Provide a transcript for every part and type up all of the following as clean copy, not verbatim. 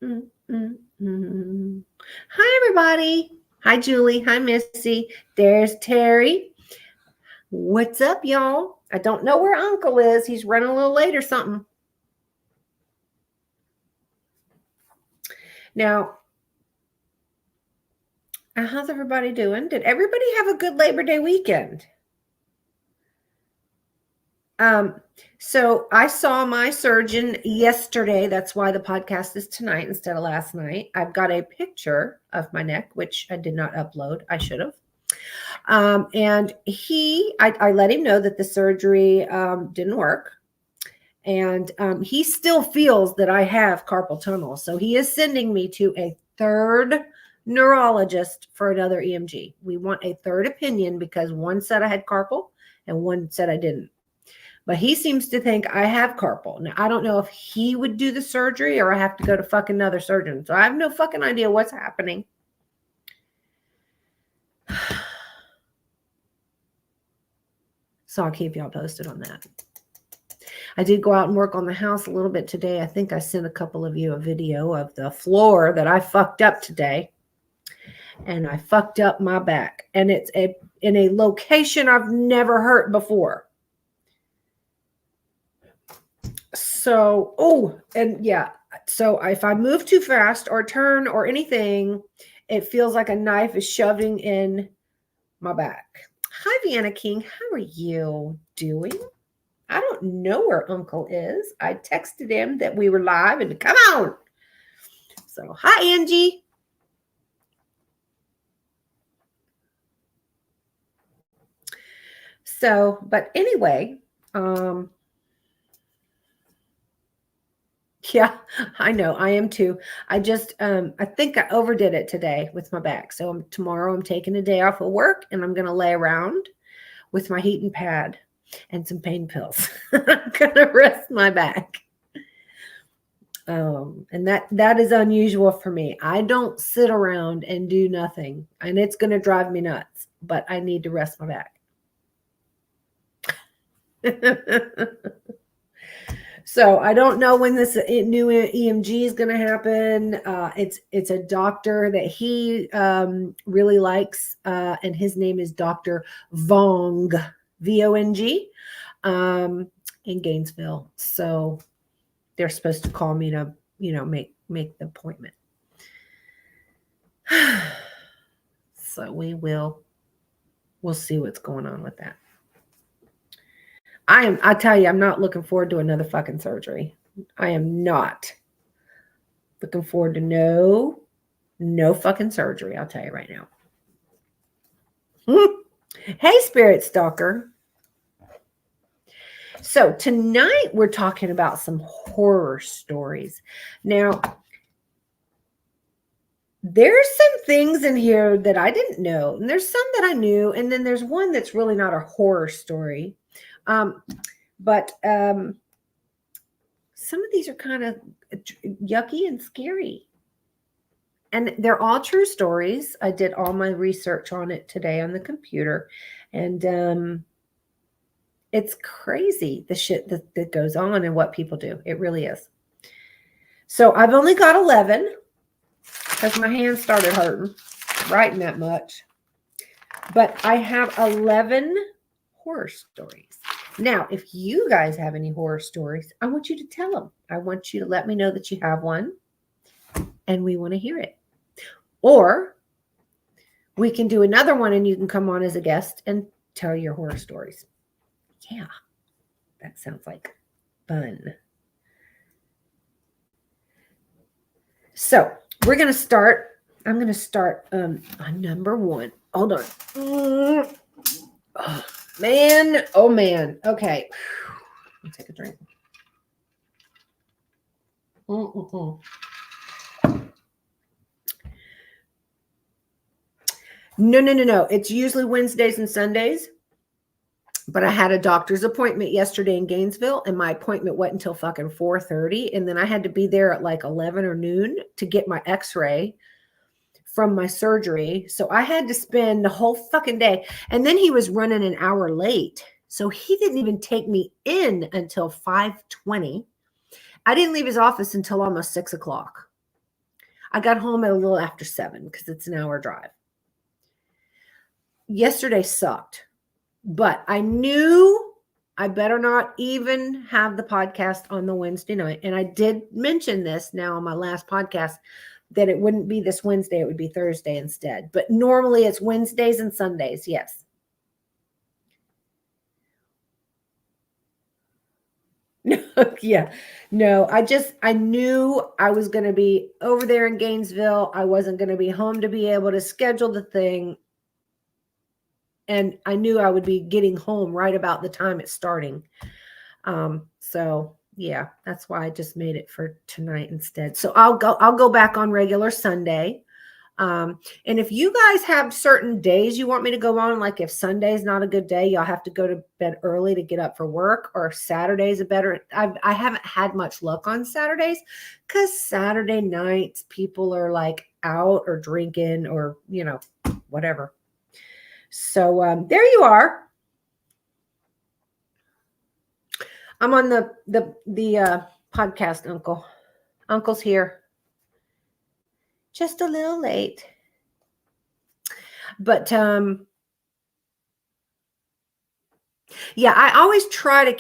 Mm, mm, mm. Hi, everybody. Hi, Julie. Hi, Missy. There's Terry. What's up, y'all? I don't know where Uncle is. He's running a little late or something. Now, how's everybody doing? Did everybody have a good Labor Day weekend? Um, so I saw my surgeon yesterday. That's why the podcast is tonight instead of last night. I've got a picture of my neck, which I did not upload. I should have. And I let him know that the surgery didn't work. And he still feels that I have carpal tunnel. So he is sending me to a third neurologist for another EMG. We want a third opinion because one said I had carpal and one said I didn't. But he seems to think I have carpal. Now, I don't know if he would do the surgery or I have to go to fucking another surgeon. So I have no fucking idea what's happening. So I'll keep y'all posted on that. I did go out and work on the house a little bit today. I think I sent a couple of you a video of the floor that I fucked up today. And I fucked up my back. And it's in a location I've never hurt before. So, so if I move too fast or turn or anything, it feels like a knife is shoving in my back. Hi, Vienna King. How are you doing? I don't know where Uncle is. I texted him that we were live and to come on. So, hi, Angie. So, but anyway, yeah, I know. I am too. I just, I think I overdid it today with my back. So tomorrow I'm taking a day off of work and I'm going to lay around with my heating pad and some pain pills. I'm going to rest my back. And that is unusual for me. I don't sit around and do nothing, and it's going to drive me nuts, but I need to rest my back. So I don't know when this new EMG is going to happen. It's a doctor that he really likes, and his name is Dr. Vong, Vong, in Gainesville. So they're supposed to call me to, make the appointment. So we'll see what's going on with that. I tell you, I'm not looking forward to another fucking surgery. I am not looking forward to no fucking surgery. I'll tell you right now. Hey, Spirit Stalker. So tonight we're talking about some horror stories. Now, there's some things in here that I didn't know, and there's some that I knew, and then there's one that's really not a horror story. But some of these are kind of yucky and scary. And they're all true stories. I did all my research on it today on the computer. And it's crazy, the shit that goes on and what people do. It really is. So I've only got 11 because my hands started hurting writing that much. But I have 11 horror stories. Now, if you guys have any horror stories, I want you to tell them. I want you to let me know that you have one and we want to hear it. Or we can do another one and you can come on as a guest and tell your horror stories. Yeah, that sounds like fun. So we're going to start. I'm going to start on number 1. Hold on. Oh, man. Oh, man. Okay. Let me take a drink. No. It's usually Wednesdays and Sundays. But I had a doctor's appointment yesterday in Gainesville, and my appointment went until fucking 4:30. And then I had to be there at like 11 or noon to get my x-ray from my surgery. So I had to spend the whole fucking day. And then he was running an hour late. So he didn't even take me in until 5:20. I didn't leave his office until almost 6 o'clock. I got home at a little after 7 because it's an hour drive. Yesterday sucked, but I knew I better not even have the podcast on the Wednesday night. And I did mention this now on my last podcast that it wouldn't be this Wednesday, it would be Thursday instead. But normally it's Wednesdays and Sundays, yes. Yeah, no, I knew I was going to be over there in Gainesville. I wasn't going to be home to be able to schedule the thing. And I knew I would be getting home right about the time it's starting. So yeah, that's why I just made it for tonight instead. So I'll go back on regular Sunday. And if you guys have certain days you want me to go on, like if Sunday's not a good day, y'all have to go to bed early to get up for work, or Saturday's a better. I haven't had much luck on Saturdays because Saturday nights people are like out or drinking or, whatever. So there you are. I'm on the podcast, Uncle. Uncle's here. Just a little late. But yeah, I always try to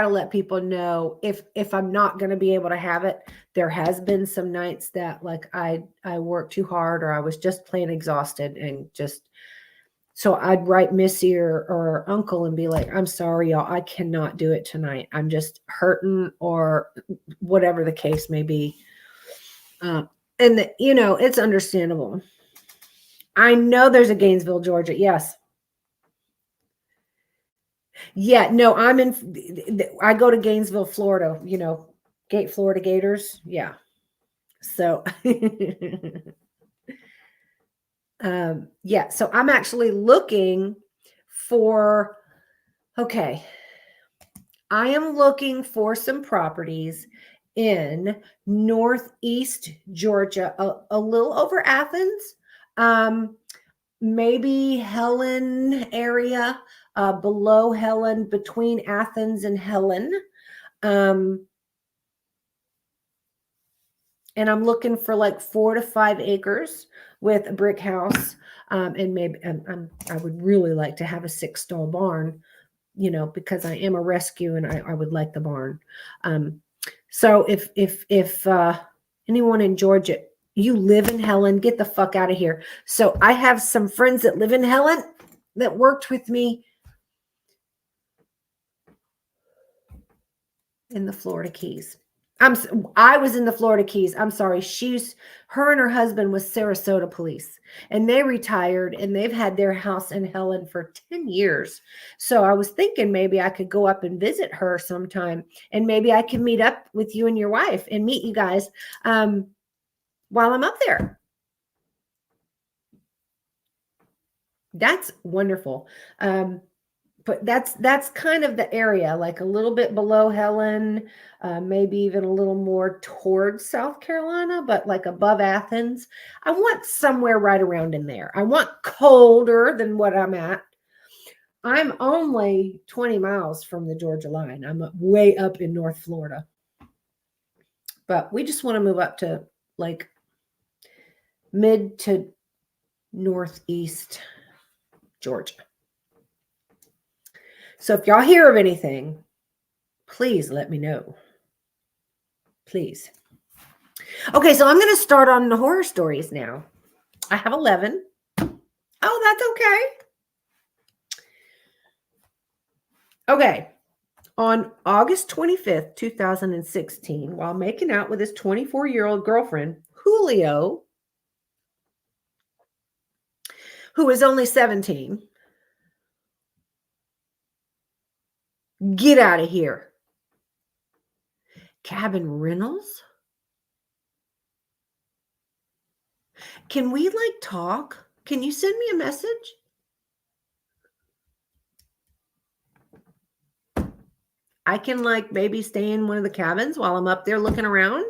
let people know if I'm not going to be able to have it. There has been some nights that like I worked too hard or I was just plain exhausted and so I'd write Missy or Uncle and be like, I'm sorry, y'all, I cannot do it tonight. I'm just hurting or whatever the case may be. And it's understandable. I know there's a Gainesville, Georgia. Yes. Yeah, no, I go to Gainesville, Florida, Florida Gators. Yeah. So, yeah, so I'm actually looking for, okay. I am looking for some properties in Northeast Georgia, a little over Athens, maybe Helen area, below Helen, between Athens and Helen. And I'm looking for like 4 to 5 acres with a brick house. And maybe I would really like to have a 6-stall barn, because I am a rescue and I would like the barn. So if anyone in Georgia, you live in Helen, get the fuck out of here. So I have some friends that live in Helen that worked with me in the Florida Keys. I was in the Florida Keys. I'm sorry. Her and her husband was Sarasota police, and they retired and they've had their house in Helen for 10 years. So I was thinking maybe I could go up and visit her sometime, and maybe I can meet up with you and your wife and meet you guys while I'm up there. That's wonderful. But that's kind of the area, like a little bit below Helen, maybe even a little more towards South Carolina, but like above Athens. I want somewhere right around in there. I want colder than what I'm at. I'm only 20 miles from the Georgia line. I'm way up in North Florida. But we just want to move up to like mid to northeast Georgia. So if y'all hear of anything, please let me know. Please. Okay, so I'm going to start on the horror stories now. I have 11. Oh, that's okay. Okay. On August 25th, 2016, while making out with his 24-year-old girlfriend, Julio, who is only 17, get out of here. Cabin rentals? Can we like talk? Can you send me a message? I can like maybe stay in one of the cabins while I'm up there looking around.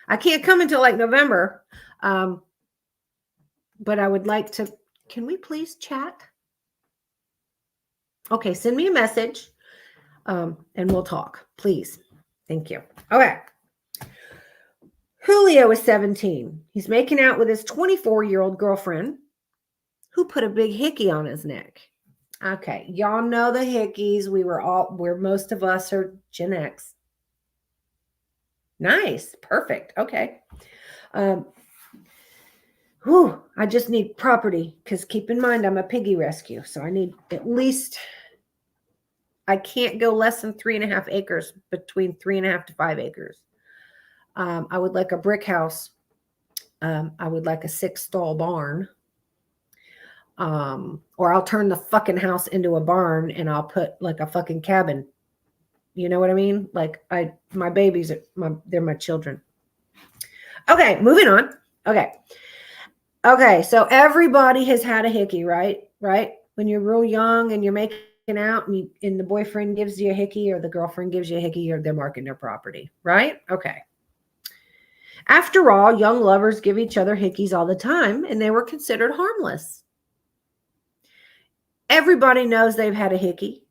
I can't come until like November. But I would like to, can we please chat? Okay, send me a message and we'll talk, please. Thank you. Okay. Julio is 17. He's making out with his 24-year-old girlfriend who put a big hickey on his neck. Okay, y'all know the hickeys. Where most of us are Gen X. Nice, perfect. Okay. I just need property because keep in mind I'm a piggy rescue, so I need at least. I can't go less than 3.5 acres, between 3.5 to 5 acres. I would like a brick house. I would like a 6-stall barn. Or I'll turn the fucking house into a barn and I'll put like a fucking cabin. You know what I mean? Like my babies, they're my children. Okay, moving on. Okay, so everybody has had a hickey, right? Right? When you're real young and you're making out and the boyfriend gives you a hickey or the girlfriend gives you a hickey, or they're marking their property, right? Okay. After all, young lovers give each other hickeys all the time, and they were considered harmless. Everybody knows they've had a hickey.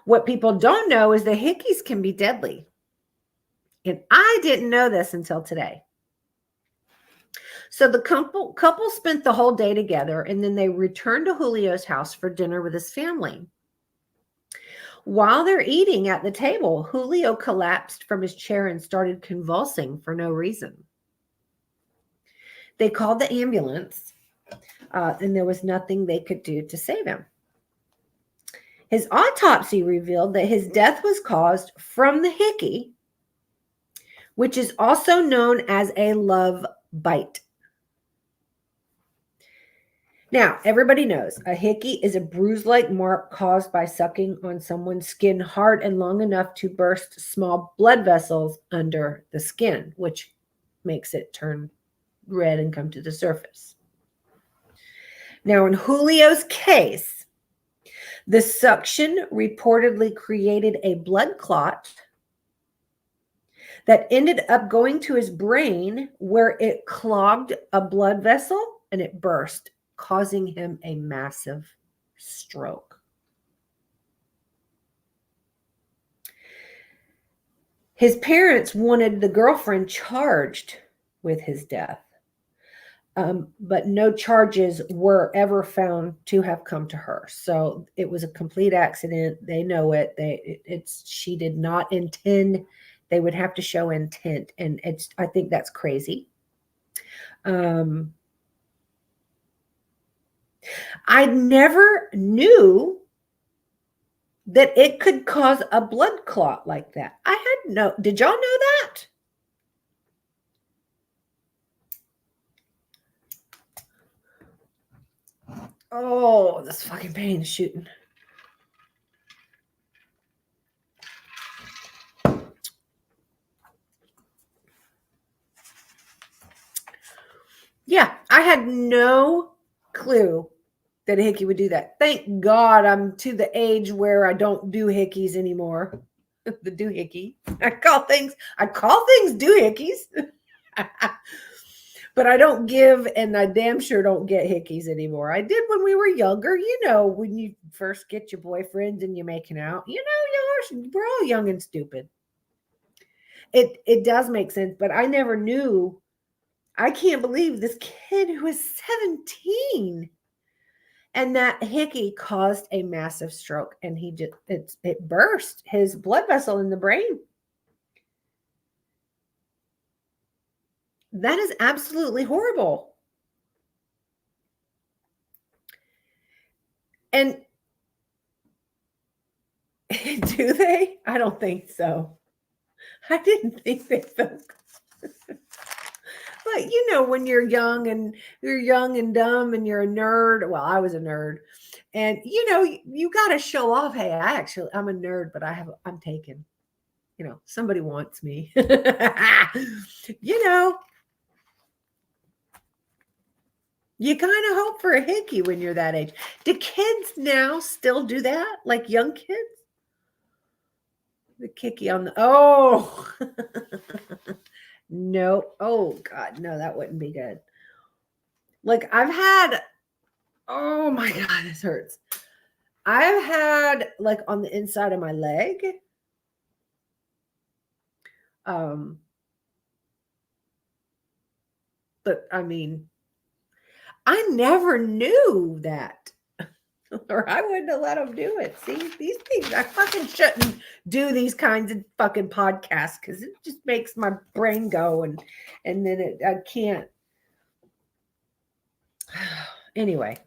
What people don't know is the hickeys can be deadly. And I didn't know this until today. So the couple spent the whole day together, and then they returned to Julio's house for dinner with his family. While they're eating at the table, Julio collapsed from his chair and started convulsing for no reason. They called the ambulance, and there was nothing they could do to save him. His autopsy revealed that his death was caused from the hickey, which is also known as a love bite. Now, everybody knows a hickey is a bruise-like mark caused by sucking on someone's skin hard and long enough to burst small blood vessels under the skin, which makes it turn red and come to the surface. Now, in Julio's case, the suction reportedly created a blood clot that ended up going to his brain, where it clogged a blood vessel and it burst, causing him a massive stroke. His parents wanted the girlfriend charged with his death, but no charges were ever found to have come to her. So it was a complete accident. They know it. She did not intend. They would have to show intent, and I think that's crazy. I never knew that it could cause a blood clot like that. Did y'all know that? Oh, this fucking pain is shooting. Yeah, I had no clue that a hickey would do that. Thank God I'm to the age where I don't do hickeys anymore. The doohickey. I call things doohickeys. But I don't give, and I damn sure don't get hickeys anymore. I did when we were younger. You know, when you first get your boyfriend and you're making out, we're all young and stupid. It does make sense, but I never knew. I can't believe this kid who was 17 and that hickey caused a massive stroke, and it burst his blood vessel in the brain. That is absolutely horrible. And do they? I don't think so. I didn't think they felt. But when you're young and dumb and you're a nerd. Well, I was a nerd. And you got to show off. Hey, I'm a nerd, but I'm taken. Somebody wants me. You kind of hope for a hickey when you're that age. Do kids now still do that? Like young kids? The kicky on the, oh, no. Oh God, no, that wouldn't be good. Like oh my God, this hurts. I've had like on the inside of my leg, Um, but I mean, I never knew that. Or I wouldn't have let them do it. See, these things, I fucking shouldn't do these kinds of fucking podcasts because it just makes my brain go and then I can't. Anyway.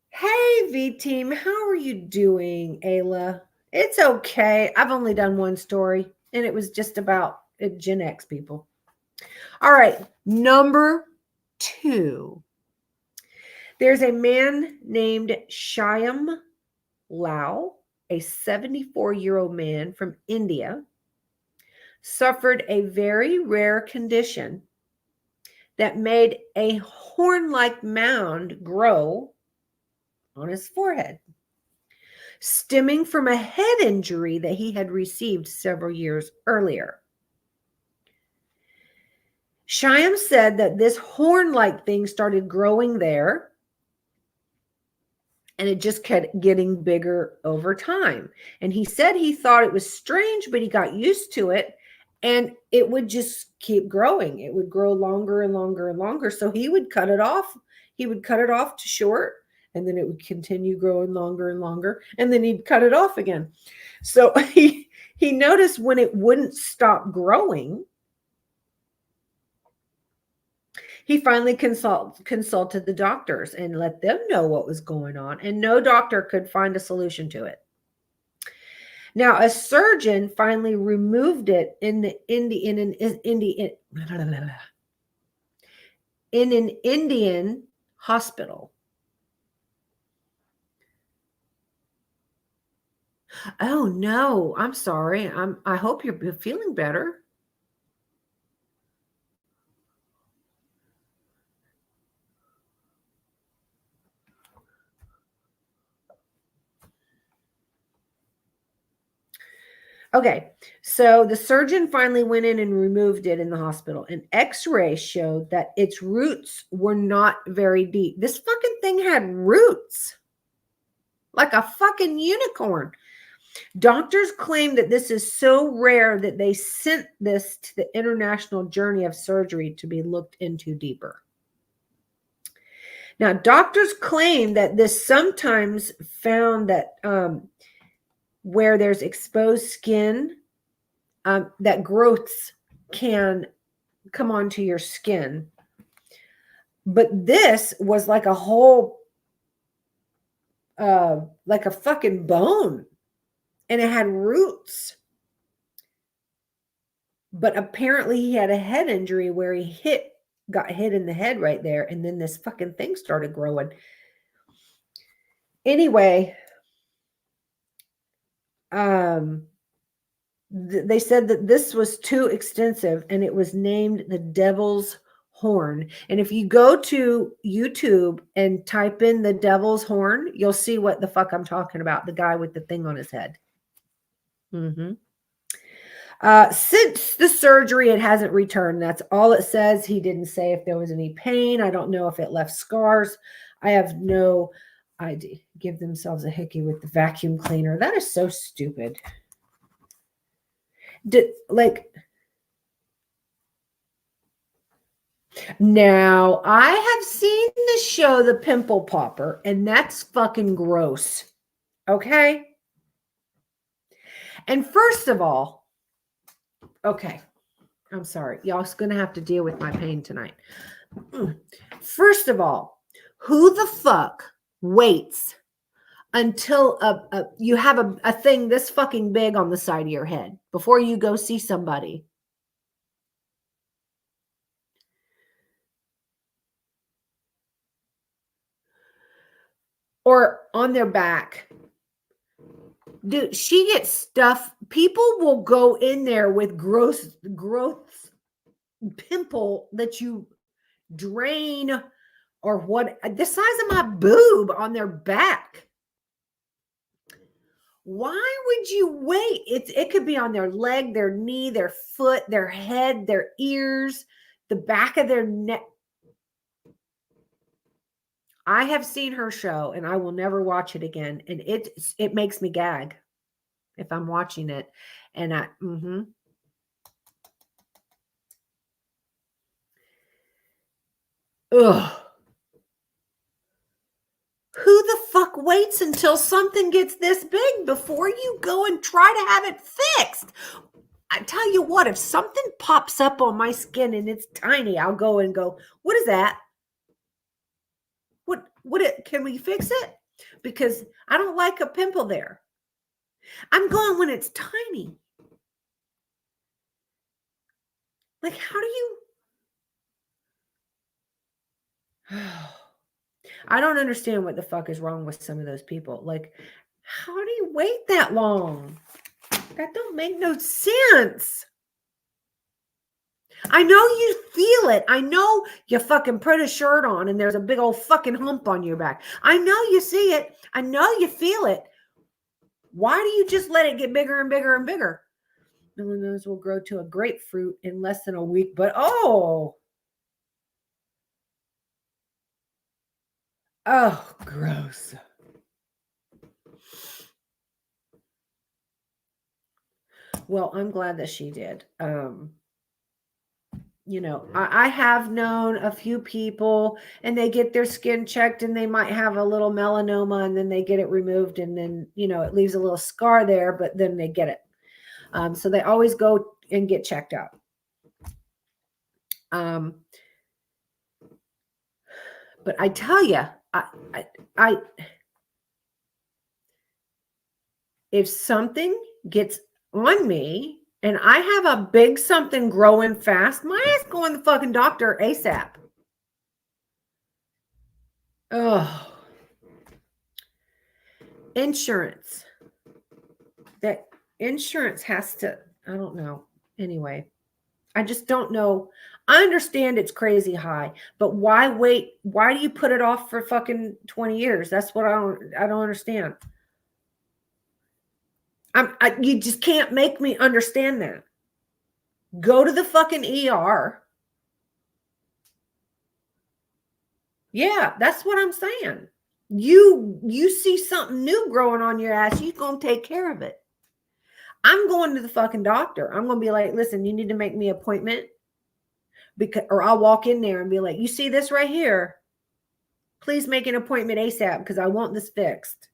Hey, V team, how are you doing, Ayla? It's okay. I've only done one story, and it was just about Gen X people. All right, number 2. There's a man named Shyam Lau, a 74-year-old man from India, suffered a very rare condition that made a horn-like mound grow on his forehead, stemming from a head injury that he had received several years earlier. Shyam said that this horn-like thing started growing there, and it just kept getting bigger over time. And he said he thought it was strange, but he got used to it, and it would just keep growing. It would grow longer and longer and longer. So he would cut it off. He would cut it off to short, and then it would continue growing longer and longer, and then he'd cut it off again. So he noticed when it wouldn't stop growing, he finally consulted the doctors and let them know what was going on, and no doctor could find a solution to it. Now, a surgeon finally removed it in an Indian hospital. Oh no, I'm sorry. I hope you're feeling better. Okay, so the surgeon finally went in and removed it in the hospital. An x-ray showed that its roots were not very deep. This fucking thing had roots like a fucking unicorn. Doctors claim that this is so rare that they sent this to the International Journey of Surgery to be looked into deeper. Now, doctors claim that this sometimes found that where there's exposed skin, that growths can come onto your skin. But this was like a whole, like a fucking bone, and it had roots. But apparently he had a head injury where he got hit in the head right there, and then this fucking thing started growing. Anyway, they said that this was too extensive, and it was named the Devil's Horn. And if you go to YouTube and type in the Devil's Horn, you'll see what the fuck I'm talking about. The guy with the thing on his head. Since the surgery, it hasn't returned. That's all it says. He didn't say if there was any pain. I don't know if it left scars. I have no idea. Give themselves a hickey with the vacuum cleaner. That is so stupid. Now, I have seen the show The Pimple Popper, and that's fucking gross. Okay? And first of all, okay, I'm sorry. Y'all's going to have to deal with my pain tonight. First of all, who the fuck waits until you have a thing this fucking big on the side of your head before you go see somebody? Or on their back. Dude, she gets stuff. People will go in there with growth pimple that you drain, or what, the size of my boob on their back. Why would you wait? It could be on their leg, their knee, their foot, their head, their ears, the back of their neck. I have seen her show, and I will never watch it again. And it makes me gag. if I'm watching it. And ugh. Who the fuck waits until something gets this big before you go and try to have it fixed? I tell you what, if something pops up on my skin and it's tiny, I'll go and go, what is that? Can we fix it? Because I don't like a pimple there. I'm going when it's tiny. Like, how do you? I don't understand what the fuck is wrong with some of those people. Like, how do you wait that long? That don't make no sense. I know you feel it. I know you fucking put a shirt on and there's a big old fucking hump on your back. I know you see it. I know you feel it. Why do you just let it get bigger and bigger and bigger? No one knows will grow to a grapefruit in less than a week, but oh, gross. Well, I'm glad that she did. I have known a few people and they get their skin checked and they might have a little melanoma and then they get it removed and then, it leaves a little scar there, but then they get it. So they always go and get checked out. But I tell you, if something gets on me and I have a big something growing fast, my ass going to the fucking doctor ASAP. Oh, insurance. That insurance has to, I don't know. Anyway, I just don't know. I understand it's crazy high, but why wait? Why do you put it off for fucking 20 years? That's what I don't understand. You just can't make me understand that. Go to the fucking ER. Yeah, that's what I'm saying. You see something new growing on your ass, you gonna take care of it. I'm going to the fucking doctor. I'm gonna be like, listen, you need to make me an appointment. Or I'll walk in there and be like, you see this right here? Please make an appointment ASAP because I want this fixed.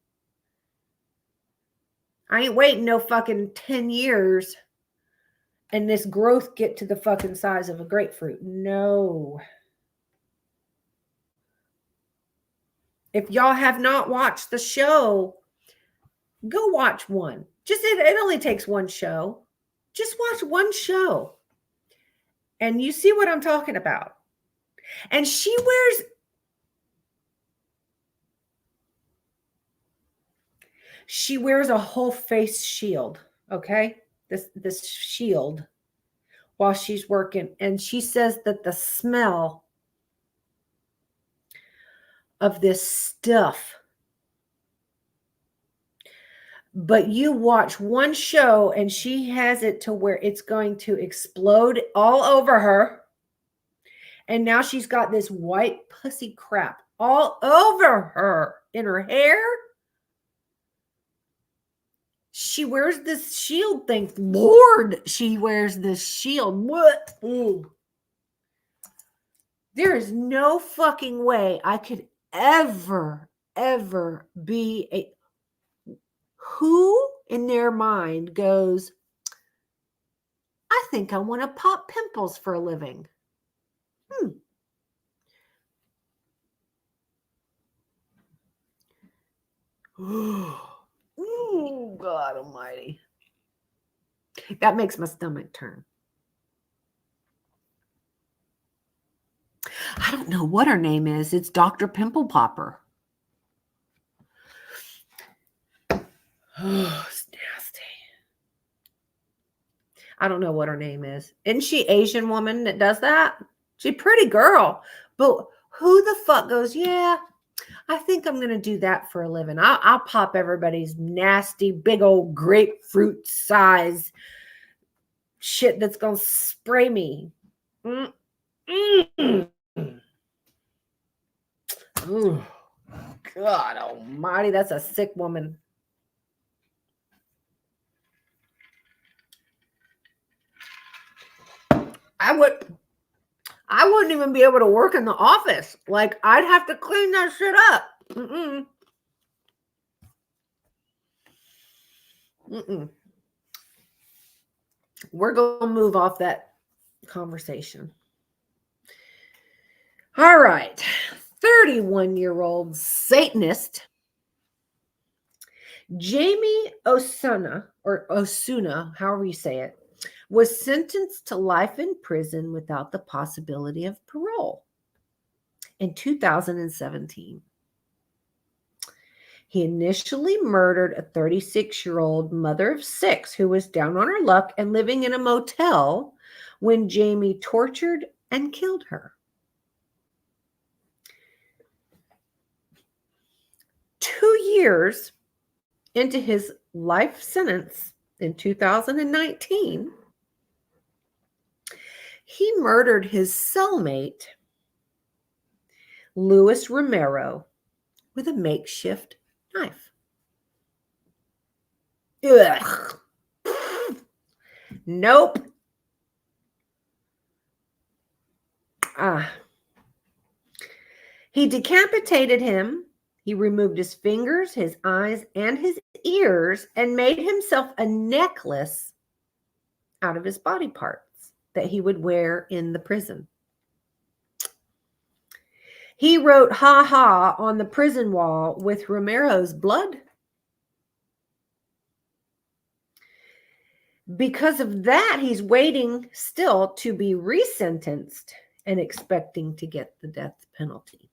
I ain't waiting no fucking 10 years and this growth get to the fucking size of a grapefruit. No. If y'all have not watched the show, go watch one. It only takes one show. Just watch one show. And you see what I'm talking about. And she wears a whole face shield, okay? This shield while she's working. And she says that the smell of this stuff, but you watch one show and she has it to where it's going to explode all over her. And now she's got this white pussy crap all over her in her hair. She wears this shield thing. Lord, she wears this shield. What? Ooh. There is no fucking way I could ever be who in their mind goes, I think I want to pop pimples for a living. Oh, God almighty. That makes my stomach turn. I don't know what her name is. It's Dr. Pimple Popper. Oh, it's nasty. I don't know what her name is. Isn't she Asian woman that does that? She's a pretty girl. But who the fuck goes, yeah, I think I'm going to do that for a living. I'll pop everybody's nasty, big old grapefruit size shit that's going to spray me. Oh, God almighty, that's a sick woman. I wouldn't even be able to work in the office. Like, I'd have to clean that shit up. Mm-mm. Mm-mm. We're going to move off that conversation. All right. 31-year-old Satanist Jamie Osuna, or Osuna, however you say it, was sentenced to life in prison without the possibility of parole in 2017. He initially murdered a 36-year-old mother of 6 who was down on her luck and living in a motel when Jamie tortured and killed her. 2 years into his life sentence in 2019, he murdered his cellmate, Luis Romero, with a makeshift knife. Ugh. Nope. He decapitated him. He removed his fingers, his eyes, and his ears and made himself a necklace out of his body parts that he would wear in the prison. He wrote "ha ha" on the prison wall with Romero's blood. Because of that, he's waiting still to be resentenced and expecting to get the death penalty.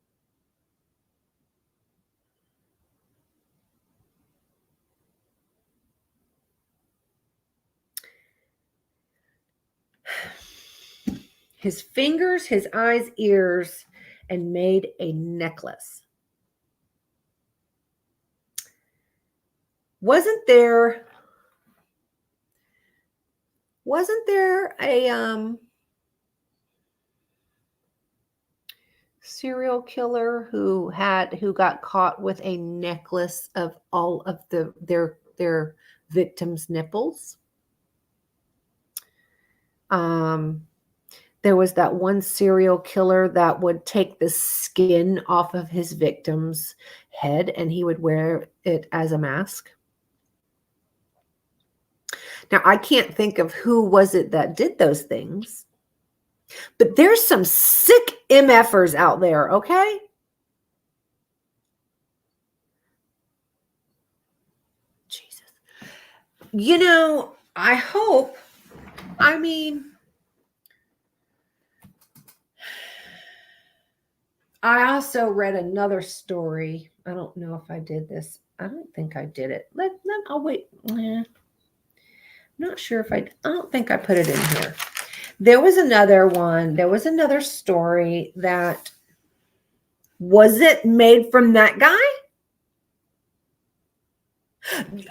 His fingers, his eyes, ears, and made a necklace. Wasn't there a serial killer who got caught with a necklace of all of their victims' nipples? There was that one serial killer that would take the skin off of his victim's head and he would wear it as a mask. Now, I can't think of who was it that did those things, but there's some sick MFers out there, okay? Jesus. You know, I hope, I also read another story. I don't know if I did this. I don't think I did it. I'll wait. I'm not sure if I don't think I put it in here. There was another one. There was another story that, was it made from that guy?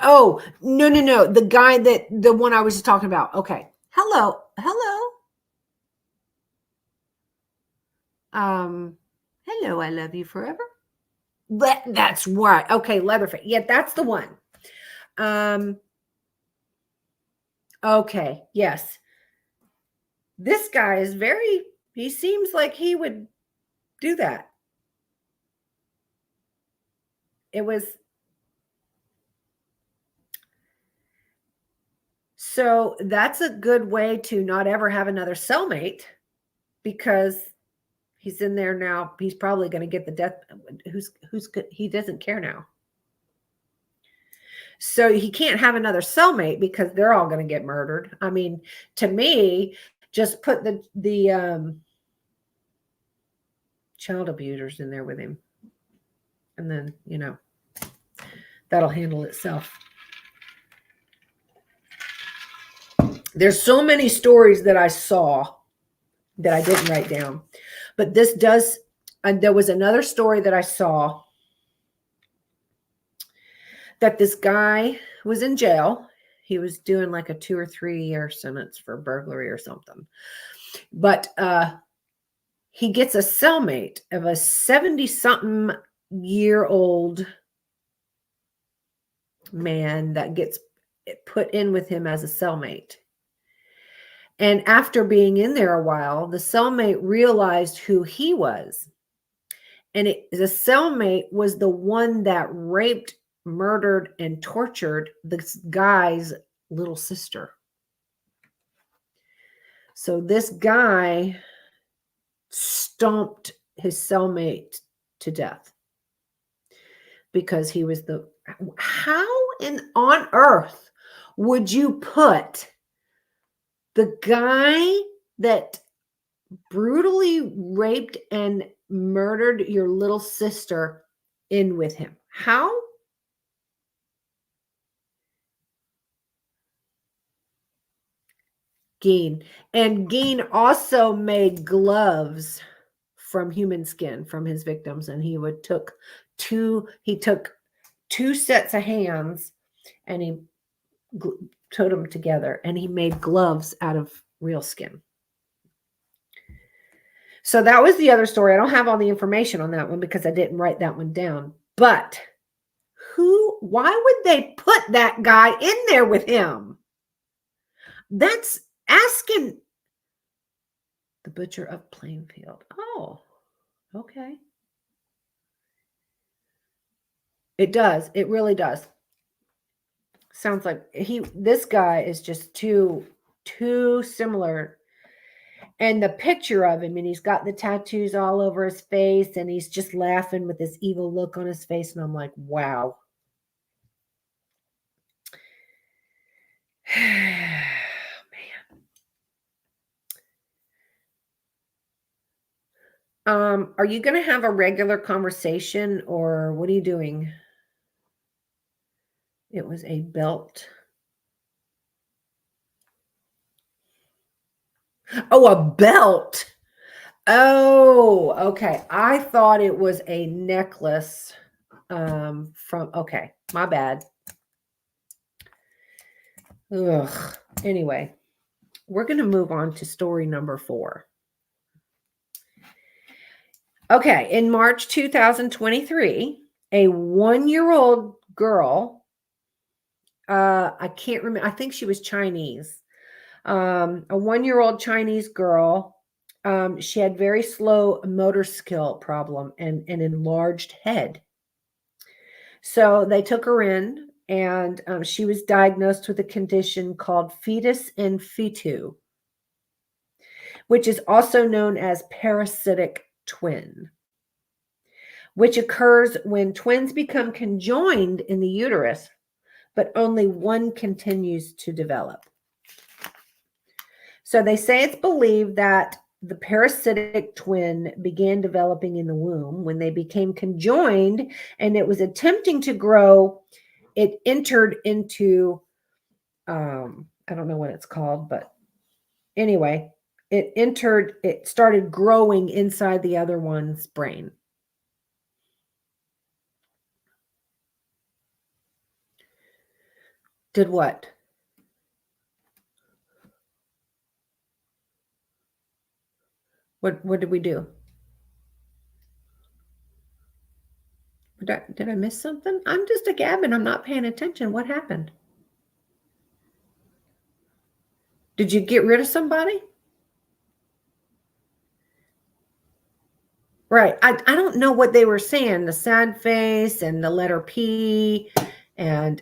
Oh, no. The one I was just talking about. Okay. Hello. Hello, I love you forever. That's right. Okay, Leatherface. Yeah, that's the one. Okay, yes. This guy is he seems like he would do that. So that's a good way to not ever have another cellmate, because he's in there now. He's probably going to get the death. He doesn't care now. So he can't have another cellmate because they're all going to get murdered. I mean, to me, just put the child abusers in there with him. And then, that'll handle itself. There's so many stories that I saw that I didn't write down. But this does, and there was another story that I saw that this guy was in jail. He was doing like a 2 or 3 year sentence for burglary or something. But he gets a cellmate of a 70-something year old man that gets put in with him as a cellmate. And after being in there a while, the cellmate realized who he was. And the cellmate was the one that raped, murdered, and tortured this guy's little sister. So this guy stomped his cellmate to death because he was the... How on earth would you put the guy that brutally raped and murdered your little sister in with him? How? Geen. And Geen also made gloves from human skin from his victims, and he took two sets of hands and he sewed them together, and he made gloves out of real skin. So that was the other story. I don't have all the information on that one because I didn't write that one down. But why would they put that guy in there with him? That's asking. The Butcher of Plainfield. Oh, okay. It does. It really does. Sounds like this guy is just too similar. And the picture of him, and he's got the tattoos all over his face, and he's just laughing with this evil look on his face. And I'm like, wow. Man. Are you going to have a regular conversation, or what are you doing? It was a belt. Oh, a belt. Oh, okay. I thought it was a necklace okay, my bad. Ugh. Anyway, we're going to move on to story number 4. Okay, in March 2023, a 1-year-old girl, I can't remember, I think she was Chinese, a 1-year-old Chinese girl. She had very slow motor skill problem and an enlarged head. So they took her in, and she was diagnosed with a condition called fetus in fetu, which is also known as parasitic twin, which occurs when twins become conjoined in the uterus, but only one continues to develop. So they say it's believed that the parasitic twin began developing in the womb. When they became conjoined and it was attempting to grow, it entered into, I don't know what it's called, but anyway, it started growing inside the other one's brain. Did what? What did we do? Did I miss something? I'm just a gabbing. I'm not paying attention. What happened? Did you get rid of somebody? Right. I don't know what they were saying. The sad face and the letter P and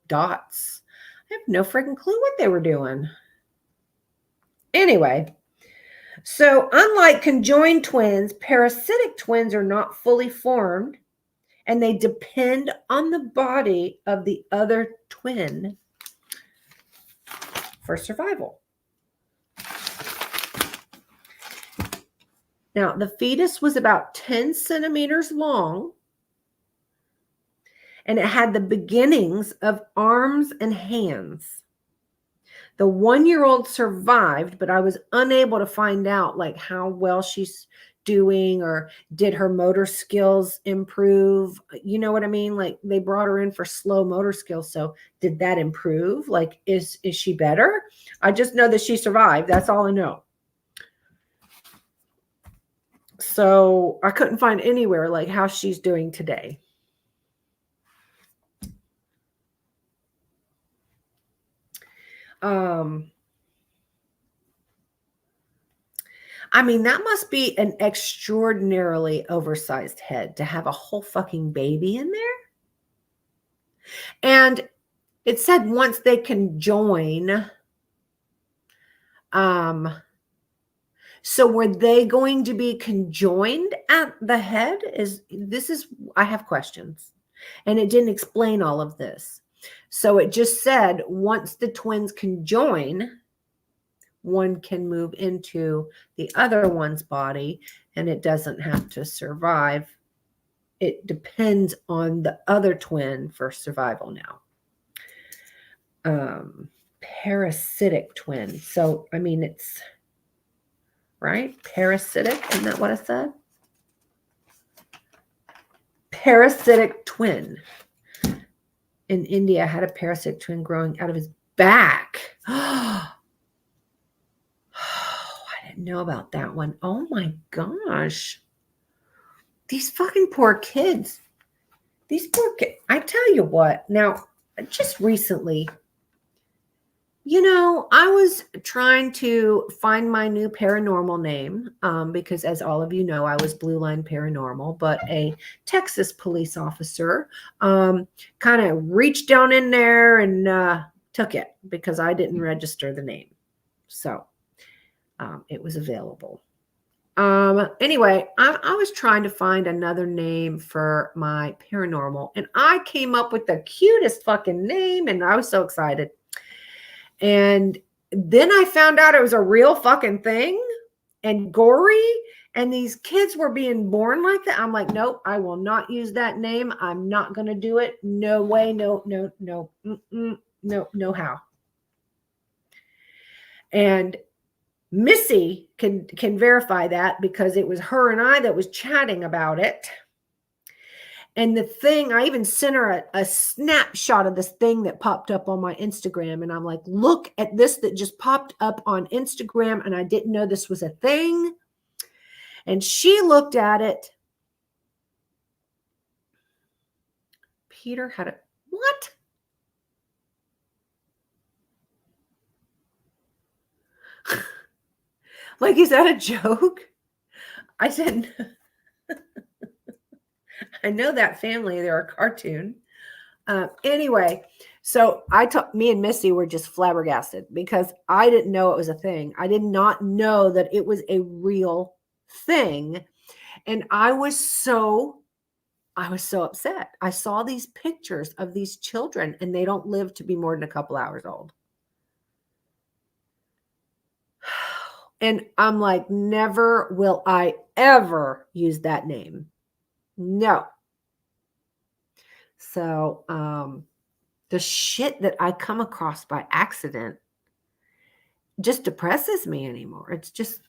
dots. I have no freaking clue what they were doing. Anyway, so unlike conjoined twins, parasitic twins are not fully formed, and they depend on the body of the other twin for survival. Now, the fetus was about 10 centimeters long, and it had the beginnings of arms and hands. The 1-year-old survived, but I was unable to find out like how well she's doing, or did her motor skills improve? You know what I mean? Like, they brought her in for slow motor skills. So did that improve? Like, is she better? I just know that she survived. That's all I know. So I couldn't find anywhere like how she's doing today. I mean, that must be an extraordinarily oversized head to have a whole fucking baby in there. And it said once they can join, so were they going to be conjoined at the head? I have questions. And it didn't explain all of this. So it just said once the twins can join, one can move into the other one's body and it doesn't have to survive. It depends on the other twin for survival now. Parasitic twin. So, I mean, it's right. Parasitic. Isn't that what I said? Parasitic twin. In India, had a parasitic twin growing out of his back. Oh, I didn't know about that one. Oh my gosh. These fucking poor kids. These poor kids. I tell you what, now, just recently, I was trying to find my new paranormal name because, as all of you know, I was Blue Line Paranormal, but a Texas police officer kind of reached down in there and took it because I didn't register the name. So it was available. Anyway, I was trying to find another name for my paranormal, and I came up with the cutest fucking name, and I was so excited. And then I found out it was a real fucking thing and gory, and these kids were being born like that. I'm like, nope, I will not use that name. I'm not going to do it. No way. No, how. And Missy can verify that because it was her and I that was chatting about it. And the thing, I even sent her a snapshot of this thing that popped up on my Instagram. And I'm like, look at this that just popped up on Instagram. And I didn't know this was a thing. And she looked at it. Peter had a, what? Like, is that a joke? I said, I know that family. They're a cartoon. Anyway, so me and Missy were just flabbergasted because I didn't know it was a thing. I did not know that it was a real thing. And I was so upset. I saw these pictures of these children and they don't live to be more than a couple hours old. And I'm like, never will I ever use that name. No. So, the shit that I come across by accident just depresses me anymore. It's just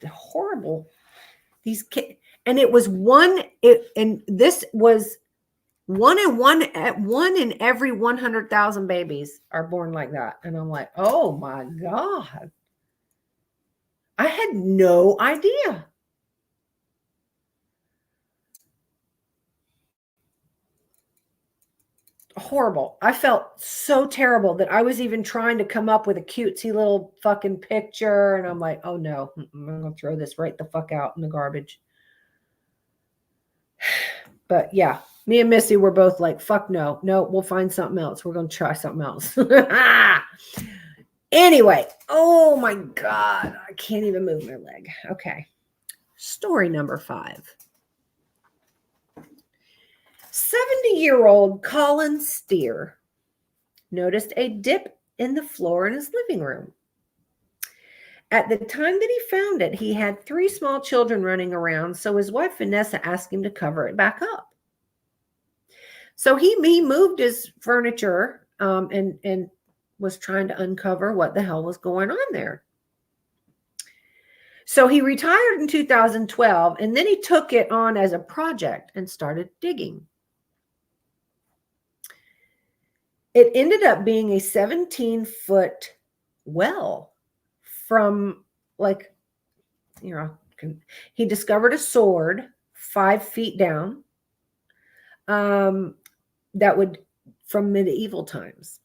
horrible. These kids, and it was and this was one in every 100,000 babies are born like that. And I'm like, oh my God. I had no idea. Horrible. I felt so terrible that I was even trying to come up with a cutesy little fucking picture. And I'm like, oh no, I'm going to throw this right the fuck out in the garbage. But yeah, me and Missy were both like, fuck no, we'll find something else. We're going to try something else. Anyway, oh my God, I can't even move my leg. Okay. Story number 5. 70-year-old Colin Steer noticed a dip in the floor in his living room. At the time that he found it, he had 3 small children running around, so his wife Vanessa asked him to cover it back up. So he moved his furniture and was trying to uncover what the hell was going on there. So he retired in 2012, and then he took it on as a project and started digging. It ended up being a 17-foot well from, like, he discovered a sword 5 feet down that would from medieval times.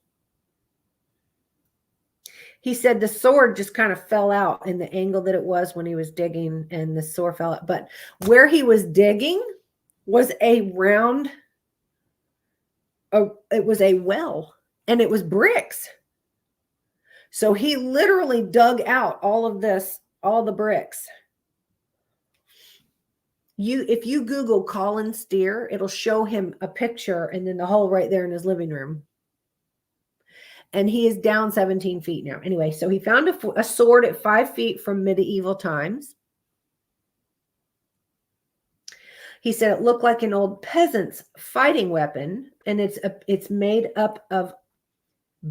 He said the sword just kind of fell out in the angle that it was when he was digging, and the sword fell out. But where he was digging was a round, it was a well, and it was bricks. So he literally dug out all of this, all the bricks. If you Google Colin Steer, it'll show him a picture and then the hole right there in his living room. And he is down 17 feet now. Anyway, so he found a sword at 5 feet from medieval times. He said it looked like an old peasant's fighting weapon, and it's made up of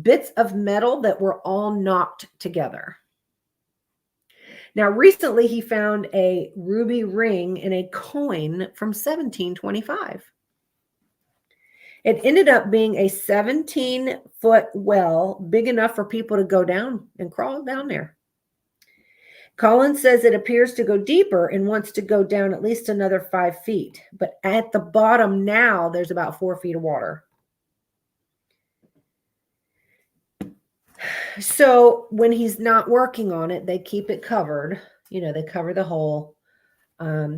bits of metal that were all knocked together. Now, recently he found a ruby ring and a coin from 1725. It ended up being a 17-foot well, big enough for people to go down and crawl down there. Collins says it appears to go deeper and wants to go down at least another 5 feet. But at the bottom now, there's about 4 feet of water. So when he's not working on it, they keep it covered. You know, they cover the hole.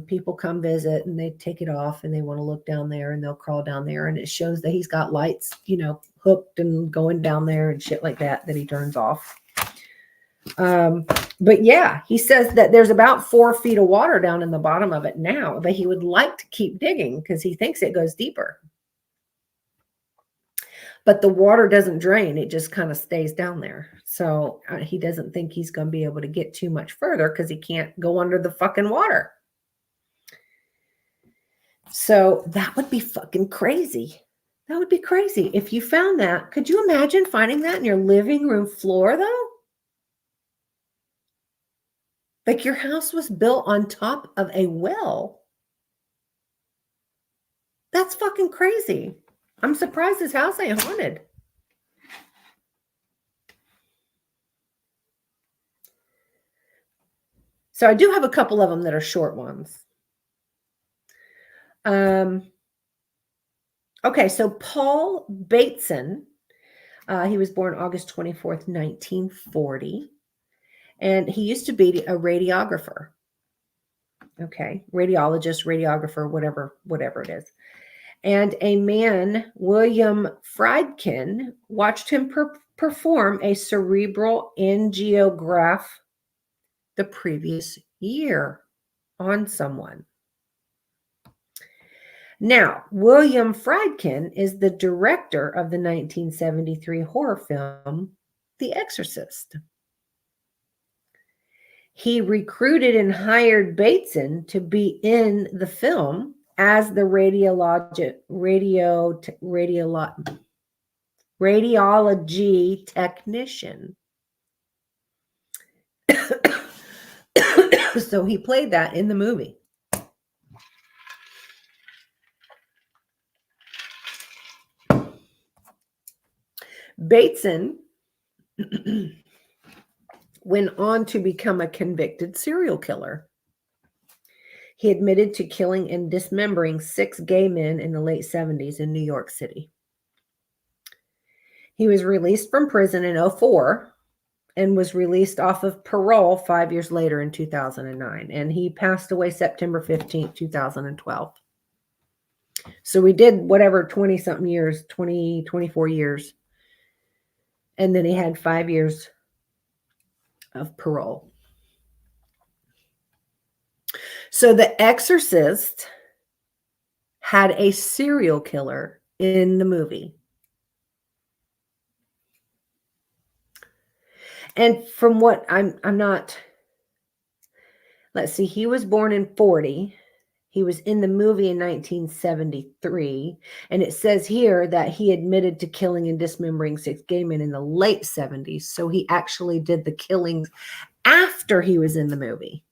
People come visit and they take it off and they want to look down there and they'll crawl down there. And it shows that he's got lights, you know, hooked and going down there and shit like that he turns off. But yeah, he says that there's about 4 feet of water down in the bottom of it now, but he would like to keep digging because he thinks it goes deeper. But the water doesn't drain. It just kind of stays down there. So he doesn't think he's going to be able to get too much further because he can't go under the fucking water. So that would be fucking crazy. That would be crazy. If you found that, could you imagine finding that in your living room floor though? Like your house was built on top of a well. That's fucking crazy. I'm surprised his house ain't haunted. So I do have a couple of them that are short ones. Okay, so Paul Bateson, he was born August 24th, 1940. And he used to be a radiographer. Okay, radiologist, radiographer, whatever it is. And a man, William Friedkin, watched him perform a cerebral angiograph the previous year on someone. Now, William Friedkin is the director of the 1973 horror film, The Exorcist. He recruited and hired Bateson to be in the film as the radiology technician. So he played that in the movie. Bateson went on to become a convicted serial killer. He admitted to killing and dismembering 6 gay men in the late 70s in New York City. He was released from prison in 2004 and was released off of parole 5 years later in 2009. And he passed away September 15th, 2012. So we did whatever 20-something years, 24 years. And then he had 5 years of parole. So The Exorcist had a serial killer in the movie. And from what I'm not, let's see, he was born in 40. He was in the movie in 1973. And it says here that he admitted to killing and dismembering 6 gay men in the late 70s. So he actually did the killings after he was in the movie.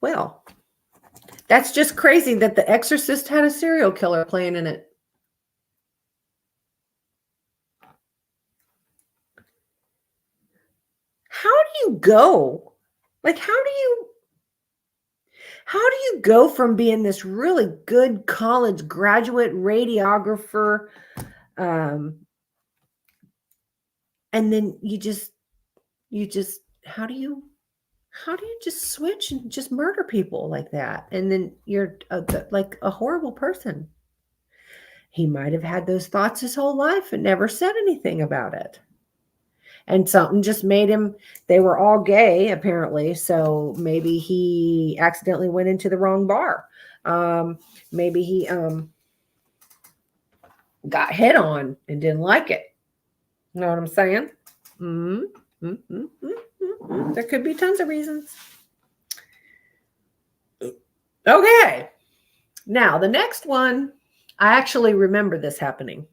Well, that's just crazy that The Exorcist had a serial killer playing in it. How do you go? Like, how do you How do you go from being this really good college graduate radiographer, and then how do you just switch and just murder people like that? And then you're like a horrible person. He might have had those thoughts his whole life and never said anything about it. And something just made him, they were all gay apparently. So maybe he accidentally went into the wrong bar. Maybe he got hit on and didn't like it. You know what I'm saying? There could be tons of reasons. Okay. Now, the next one, I actually remember this happening.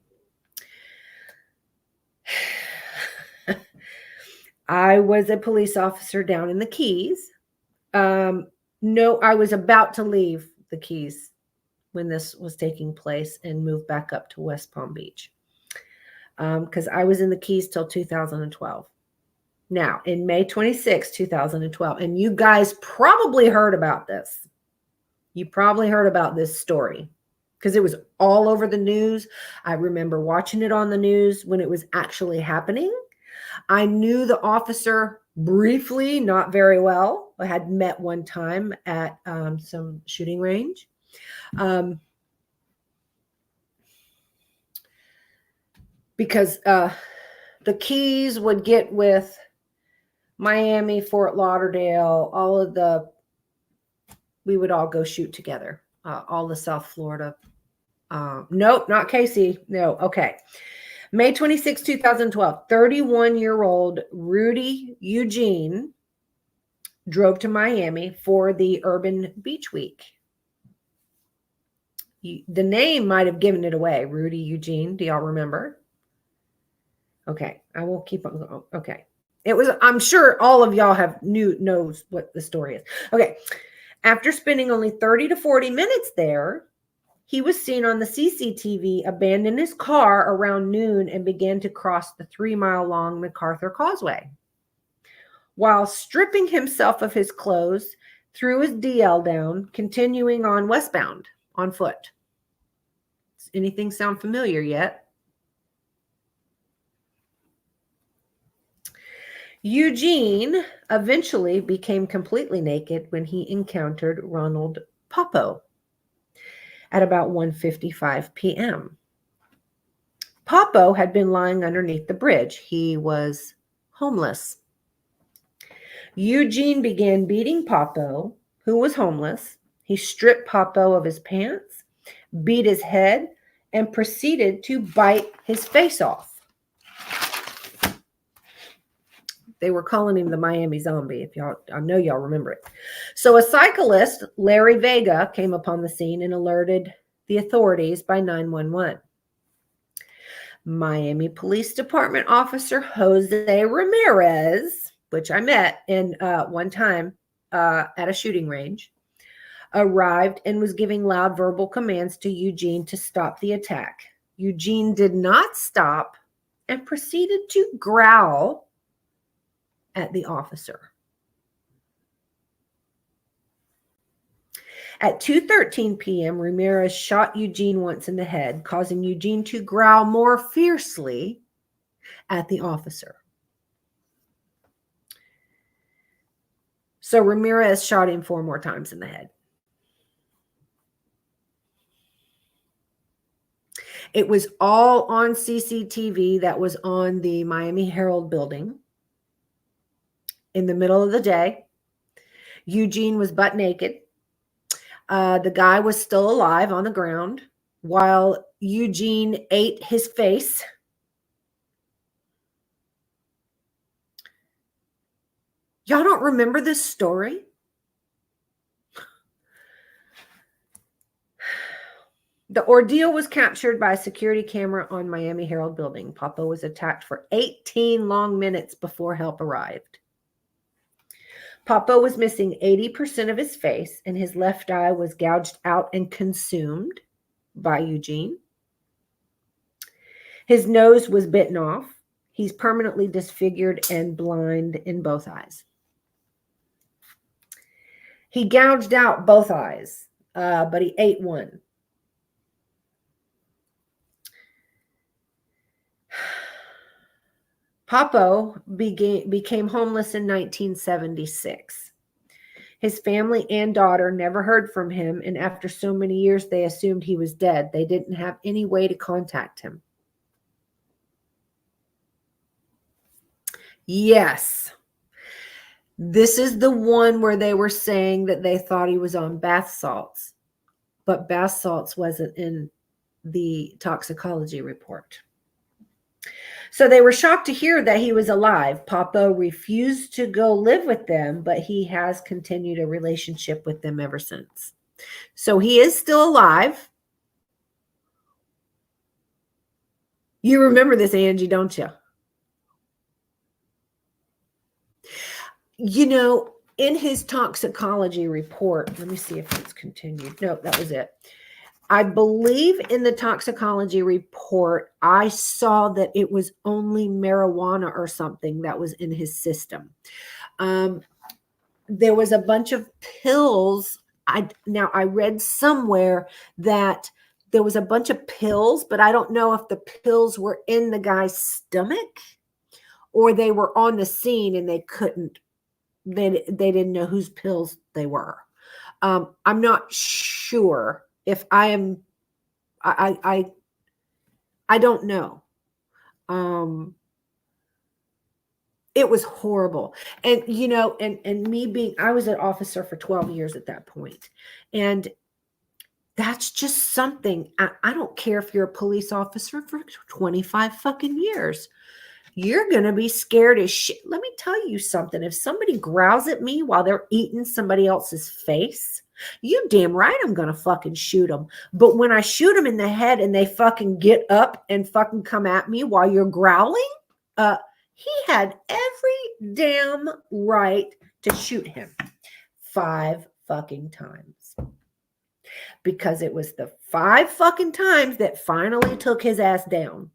I was a police officer down in the Keys. No, I was about to leave the Keys when this was taking place and move back up to West Palm Beach. Because I was in the Keys till 2012. Now, in May 26, 2012, and you guys probably heard about this. You probably heard about this story because it was all over the news. I remember watching it on the news when it was actually happening. I knew the officer briefly, not very well. I had met one time at some shooting range. Because the Keys would get with Miami, Fort Lauderdale, we would all go shoot together, all the South Florida. Nope, not Casey. No, okay. May 26, 2012, 31-year-old Rudy Eugene drove to Miami for the Urban Beach Week. The name might have given it away, Rudy Eugene. Do y'all remember? Okay, I will keep on going. Okay. It was, I'm sure all of y'all knows what the story is. Okay. After spending only 30 to 40 minutes there, he was seen on the CCTV abandon his car around noon and began to cross the 3-mile-long MacArthur Causeway. While stripping himself of his clothes, threw his DL down, continuing on westbound on foot. Does anything sound familiar yet? Eugene eventually became completely naked when he encountered Ronald Poppo at about 1:55 p.m. Poppo had been lying underneath the bridge. He was homeless. Eugene began beating Poppo, who was homeless. He stripped Poppo of his pants, beat his head, and proceeded to bite his face off. They were calling him the Miami Zombie, I know y'all remember it. So a cyclist, Larry Vega, came upon the scene and alerted the authorities by 911. Miami Police Department officer Jose Ramirez, which I met in one time at a shooting range, arrived and was giving loud verbal commands to Eugene to stop the attack. Eugene did not stop and proceeded to growl at the officer. At 2:13 p.m., Ramirez shot Eugene once in the head, causing Eugene to growl more fiercely at the officer. So Ramirez shot him 4 more times in the head. It was all on CCTV that was on the Miami Herald building. In the middle of the day, Eugene was butt naked. The guy was still alive on the ground while Eugene ate his face. Y'all don't remember this story? The ordeal was captured by a security camera on Miami Herald building. Poppo was attacked for 18 long minutes before help arrived. Poppo was missing 80% of his face, and his left eye was gouged out and consumed by Eugene. His nose was bitten off. He's permanently disfigured and blind in both eyes. He gouged out both eyes, but he ate one. Popo became homeless in 1976. His family and daughter never heard from him, and after so many years, they assumed he was dead. They didn't have any way to contact him. Yes. This is the one where they were saying that they thought he was on bath salts, but bath salts wasn't in the toxicology report. So they were shocked to hear that he was alive. Popo refused to go live with them, but he has continued a relationship with them ever since. So he is still alive. You remember this, Angie, don't you? You know, in his toxicology report, let me see if it's continued. No, that was it. I believe in the toxicology report, I saw that it was only marijuana or something that was in his system. There was a bunch of pills. I read somewhere that there was a bunch of pills, but I don't know if the pills were in the guy's stomach or they were on the scene and they didn't know whose pills they were. I'm not sure if I don't know. It was horrible. And, you know, and me I was an officer for 12 years at that point. And that's just something. I don't care if you're a police officer for 25 fucking years. You're going to be scared as shit. Let me tell you something. If somebody growls at me while they're eating somebody else's face, you damn right I'm going to fucking shoot them. But when I shoot them in the head and they fucking get up and fucking come at me while you're growling, he had every damn right to shoot him 5 fucking times. Because it was the 5 fucking times that finally took his ass down.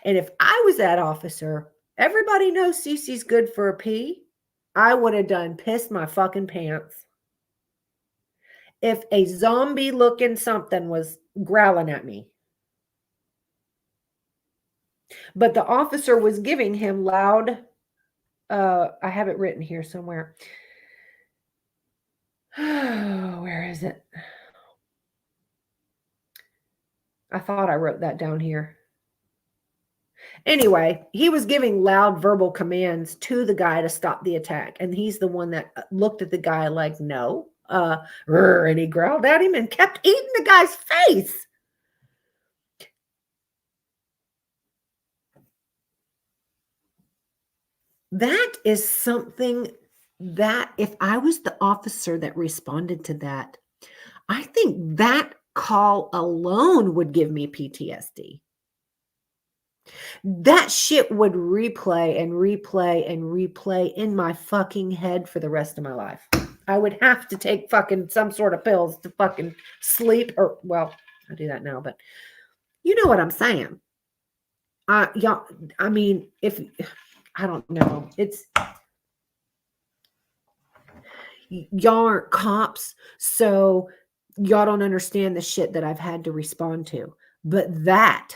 And if I was that officer, everybody knows Cece's good for a pee. I would have done pissed my fucking pants. If a zombie looking something was growling at me. But the officer was giving him loud, I have it written here somewhere. Where is it? I thought I wrote that down here. Anyway, he was giving loud verbal commands to the guy to stop the attack. And he's the one that looked at the guy like, no. And he growled at him and kept eating the guy's face. That is something that if I was the officer that responded to that, I think that call alone would give me PTSD. That shit would replay and replay and replay in my fucking head for the rest of my life. I would have to take fucking some sort of pills to fucking sleep or, well, I do that now, but you know what I'm saying. Y'all, I mean, if, I don't know, it's, y'all aren't cops, so y'all don't understand the shit that I've had to respond to. But that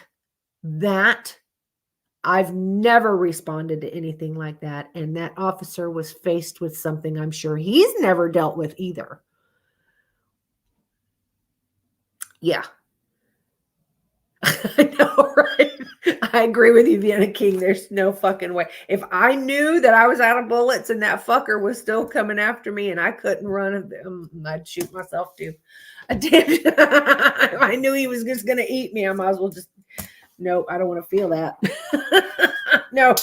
I've never responded to anything like that. And that officer was faced with something I'm sure he's never dealt with either. Yeah. I know, right? I agree with you, Vienna King. There's no fucking way. If I knew that I was out of bullets and that fucker was still coming after me and I couldn't run, I'd shoot myself too. If I knew he was just going to eat me, I might as well just, no, I don't want to feel that. No.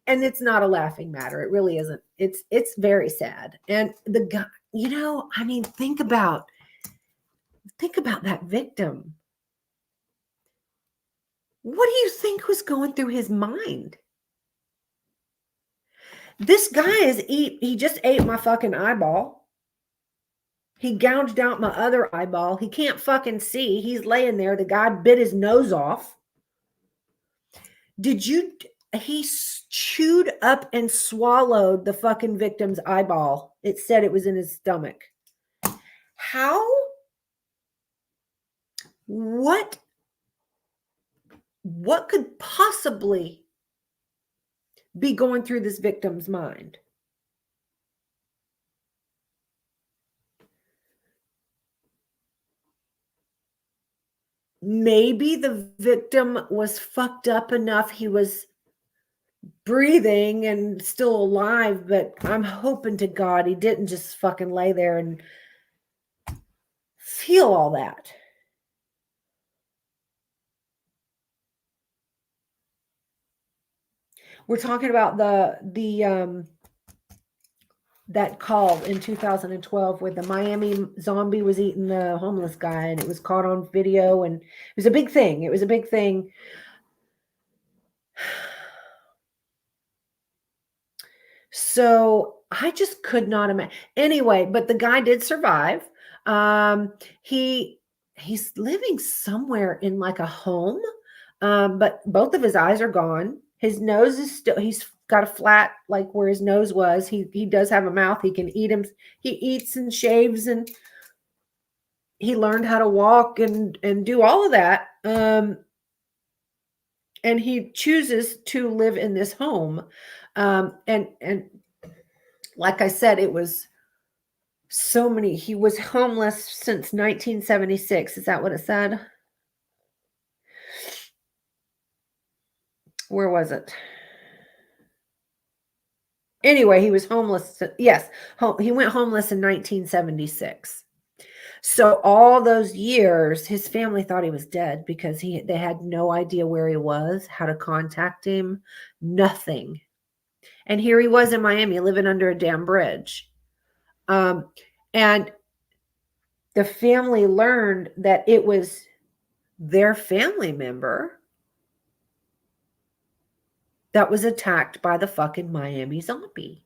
And it's not a laughing matter. It really isn't. It's very sad. And the guy, you know, I mean, think about that victim. What do you think was going through his mind? This guy he just ate my fucking eyeball. He gouged out my other eyeball. He can't fucking see. He's laying there. The guy bit his nose off. chewed up and swallowed the fucking victim's eyeball. It said it was in his stomach. How? What could possibly be going through this victim's mind? Maybe the victim was fucked up enough. He was breathing and still alive, but I'm hoping to God he didn't just fucking lay there and feel all that. We're talking about the that call in 2012 where the Miami zombie was eating the homeless guy, and it was caught on video, and it was a big thing. It was a big thing. So I just could not imagine. Anyway, but the guy did survive. He's living somewhere in like a home, but both of his eyes are gone. His nose is still, he's got a flat, like where his nose was. He does have a mouth. He can eat him. He eats and shaves, and he learned how to walk and do all of that. And he chooses to live in this home. And like I said, it was so many. He was homeless since 1976. Is that what it said? Where was it? Anyway, he was homeless. Yes, he went homeless in 1976. So all those years, his family thought he was dead because they had no idea where he was, how to contact him, nothing. And here he was in Miami living under a damn bridge. And the family learned that it was their family member that was attacked by the fucking Miami zombie.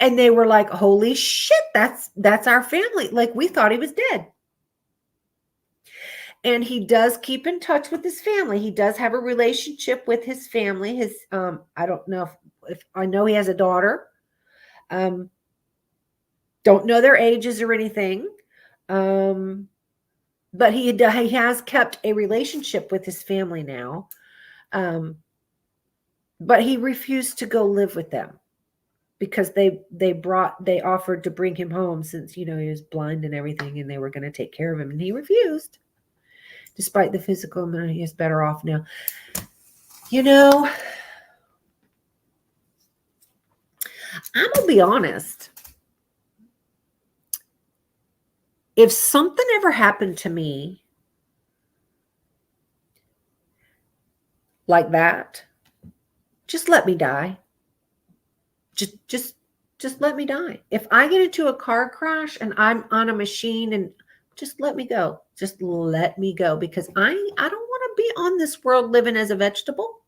And they were like, holy shit, that's our family. Like, we thought he was dead. And he does keep in touch with his family. He does have a relationship with his family. I don't know if I know he has a daughter. Don't know their ages or anything. But he has kept a relationship with his family now. But he refused to go live with them because they offered to bring him home since, he was blind and everything, and they were going to take care of him, and he refused. Despite the physical, he is better off now. I'm gonna be honest. If something ever happened to me like that, just let me die. Just let me die. If I get into a car crash and I'm on a machine, and just let me go. Just let me go, because I don't want to be on this world living as a vegetable.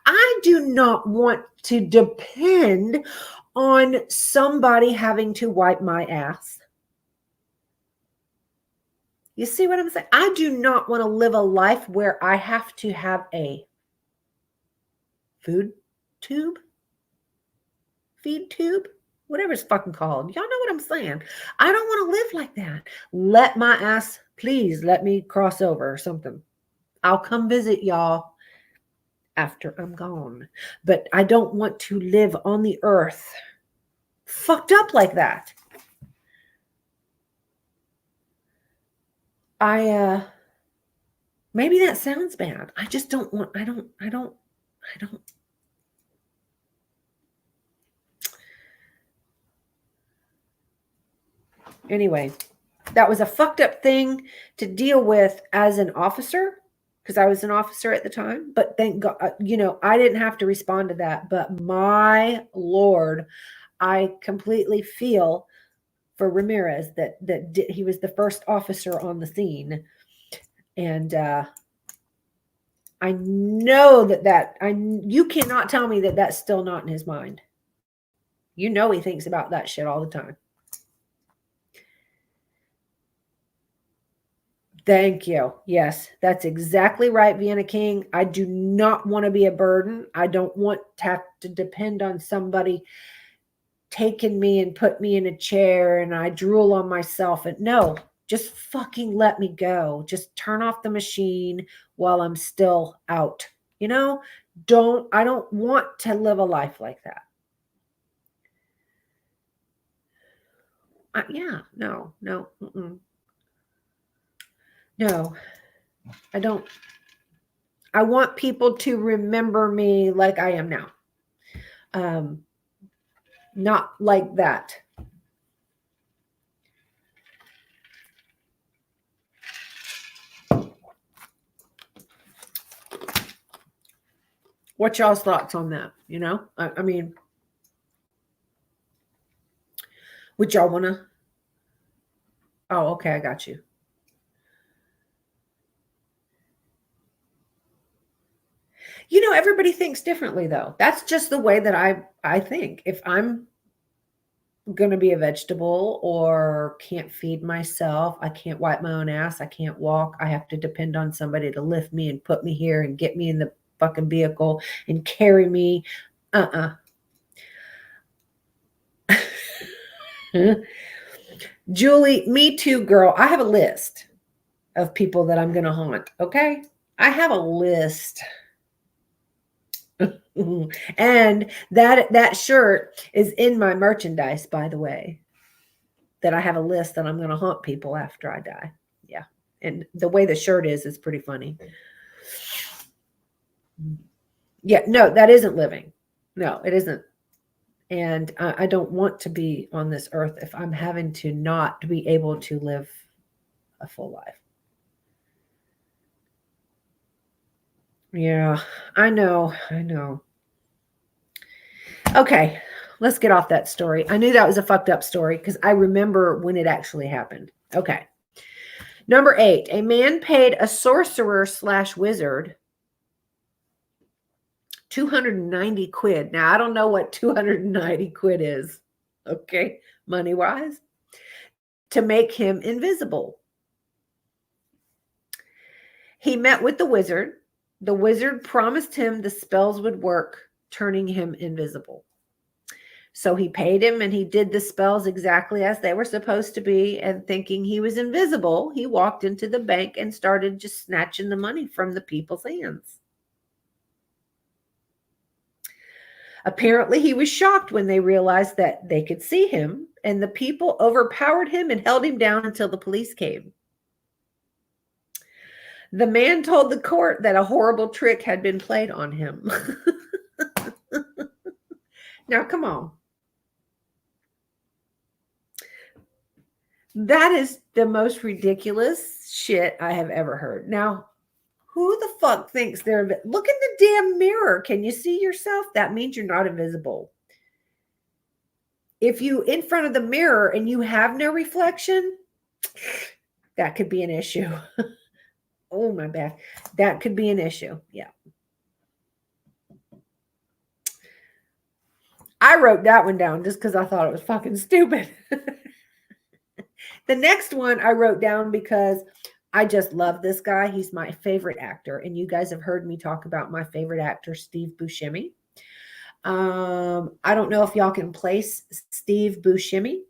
I do not want to depend on somebody having to wipe my ass. You see what I'm saying? I do not want to live a life where I have to have a feed tube, whatever it's fucking called. Y'all know what I'm saying. I don't want to live like that. Let my ass, please let me cross over or something. I'll come visit y'all after I'm gone. But I don't want to live on the earth fucked up like that. Maybe that sounds bad. I just don't want, I don't. Anyway, that was a fucked up thing to deal with as an officer, because I was an officer at the time. But thank God, I didn't have to respond to that. But my Lord, I completely feel for Ramirez that he was the first officer on the scene. And I know you cannot tell me that that's still not in his mind. He thinks about that shit all the time. Thank you. Yes, that's exactly right, Vienna King. I do not want to be a burden. I don't want to have to depend on somebody taking me and put me in a chair and I drool on myself. And no, just fucking let me go. Just turn off the machine while I'm still out. You know, I don't want to live a life like that. Yeah, no, no, no, I don't. I want people to remember me like I am now. Um, Not like that. What's y'all's thoughts on that? I mean, would y'all want to? Oh, okay, I got you. Everybody thinks differently, though. That's just the way that I think. If I'm going to be a vegetable or can't feed myself, I can't wipe my own ass, I can't walk, I have to depend on somebody to lift me and put me here and get me in the fucking vehicle and carry me. Uh-uh. Julie, me too, girl. I have a list of people that I'm going to haunt. Okay. I have a list. And that shirt is in my merchandise, by the way, that I have a list that I'm going to haunt people after I die. Yeah. And the way the shirt is pretty funny. Yeah. No, that isn't living. No, it isn't. And I don't want to be on this earth if I'm having to not be able to live a full life. Yeah, I know. I know. Okay, let's get off that story. I knew that was a fucked up story because I remember when it actually happened. Okay. Number 8, a man paid a sorcerer / wizard 290 quid. Now, I don't know what 290 quid is, okay, money wise, to make him invisible. He met with the wizard. The wizard promised him the spells would work, turning him invisible. So he paid him and he did the spells exactly as they were supposed to be. And thinking he was invisible, he walked into the bank and started just snatching the money from the people's hands. Apparently, he was shocked when they realized that they could see him, and the people overpowered him and held him down until the police came. The man told the court that a horrible trick had been played on him. Now, come on. That is the most ridiculous shit I have ever heard. Now, who the fuck thinks they're look in the damn mirror? Can you see yourself? That means you're not invisible. If you in front of the mirror and you have no reflection, that could be an issue. Oh, my bad. That could be an issue. Yeah. I wrote that one down just because I thought it was fucking stupid. The next one I wrote down because I just love this guy. He's my favorite actor. And you guys have heard me talk about my favorite actor, Steve Buscemi. I don't know if y'all can place Steve Buscemi.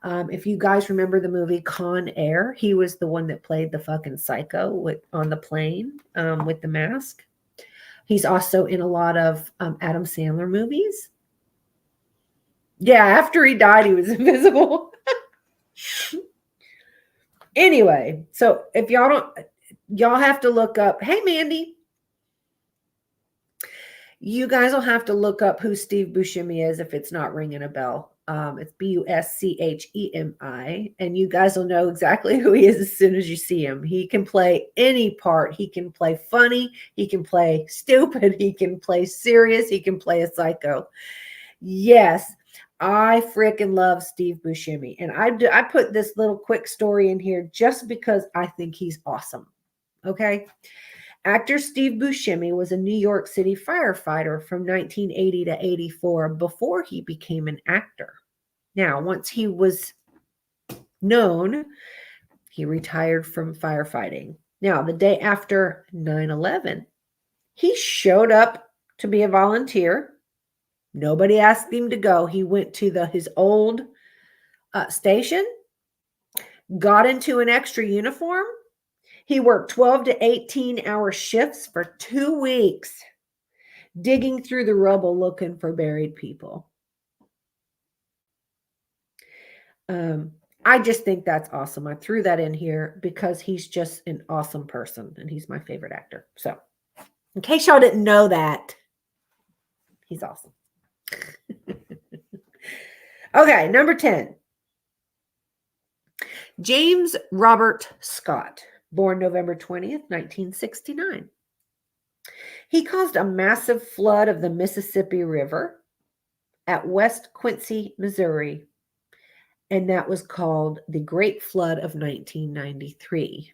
If you guys remember the movie Con Air, he was the one that played the fucking psycho on the plane with the mask. He's also in a lot of Adam Sandler movies. Yeah, after he died, he was invisible. Anyway, so if y'all have to look up, hey, Mandy, you guys will have to look up who Steve Buscemi is if it's not ringing a bell. It's Buschemi, and you guys will know exactly who he is as soon as you see him. He can play any part. He can play funny. He can play stupid. He can play serious. He can play a psycho. Yes, I freaking love Steve Buscemi. And I put this little quick story in here just because I think he's awesome. Okay. Actor Steve Buscemi was a New York City firefighter from 1980 to 84 before he became an actor. Now, once he was known, He retired from firefighting. Now, the day after 9/11, he showed up to be a volunteer. Nobody asked him to go. He went to his old station, got into an extra uniform. He worked 12 to 18-hour shifts for 2 weeks, digging through the rubble looking for buried people. I just think that's awesome. I threw that in here because he's just an awesome person and he's my favorite actor. So, in case y'all didn't know that, he's awesome. Okay, number 10. James Robert Scott, born November 20th, 1969. He caused a massive flood of the Mississippi River at West Quincy, Missouri, and that was called the Great Flood of 1993.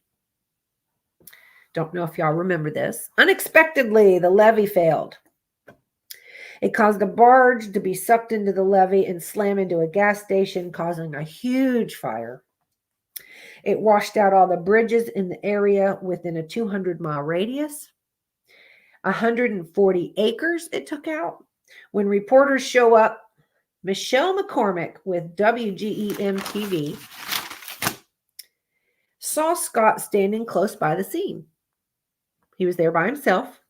Don't know if y'all remember this. Unexpectedly, the levee failed. It caused a barge to be sucked into the levee and slam into a gas station, causing a huge fire. It washed out all the bridges in the area within a 200-mile radius. 140 acres it took out. When reporters show up, Michelle McCormick with WGEM TV saw Scott standing close by the scene. He was there by himself.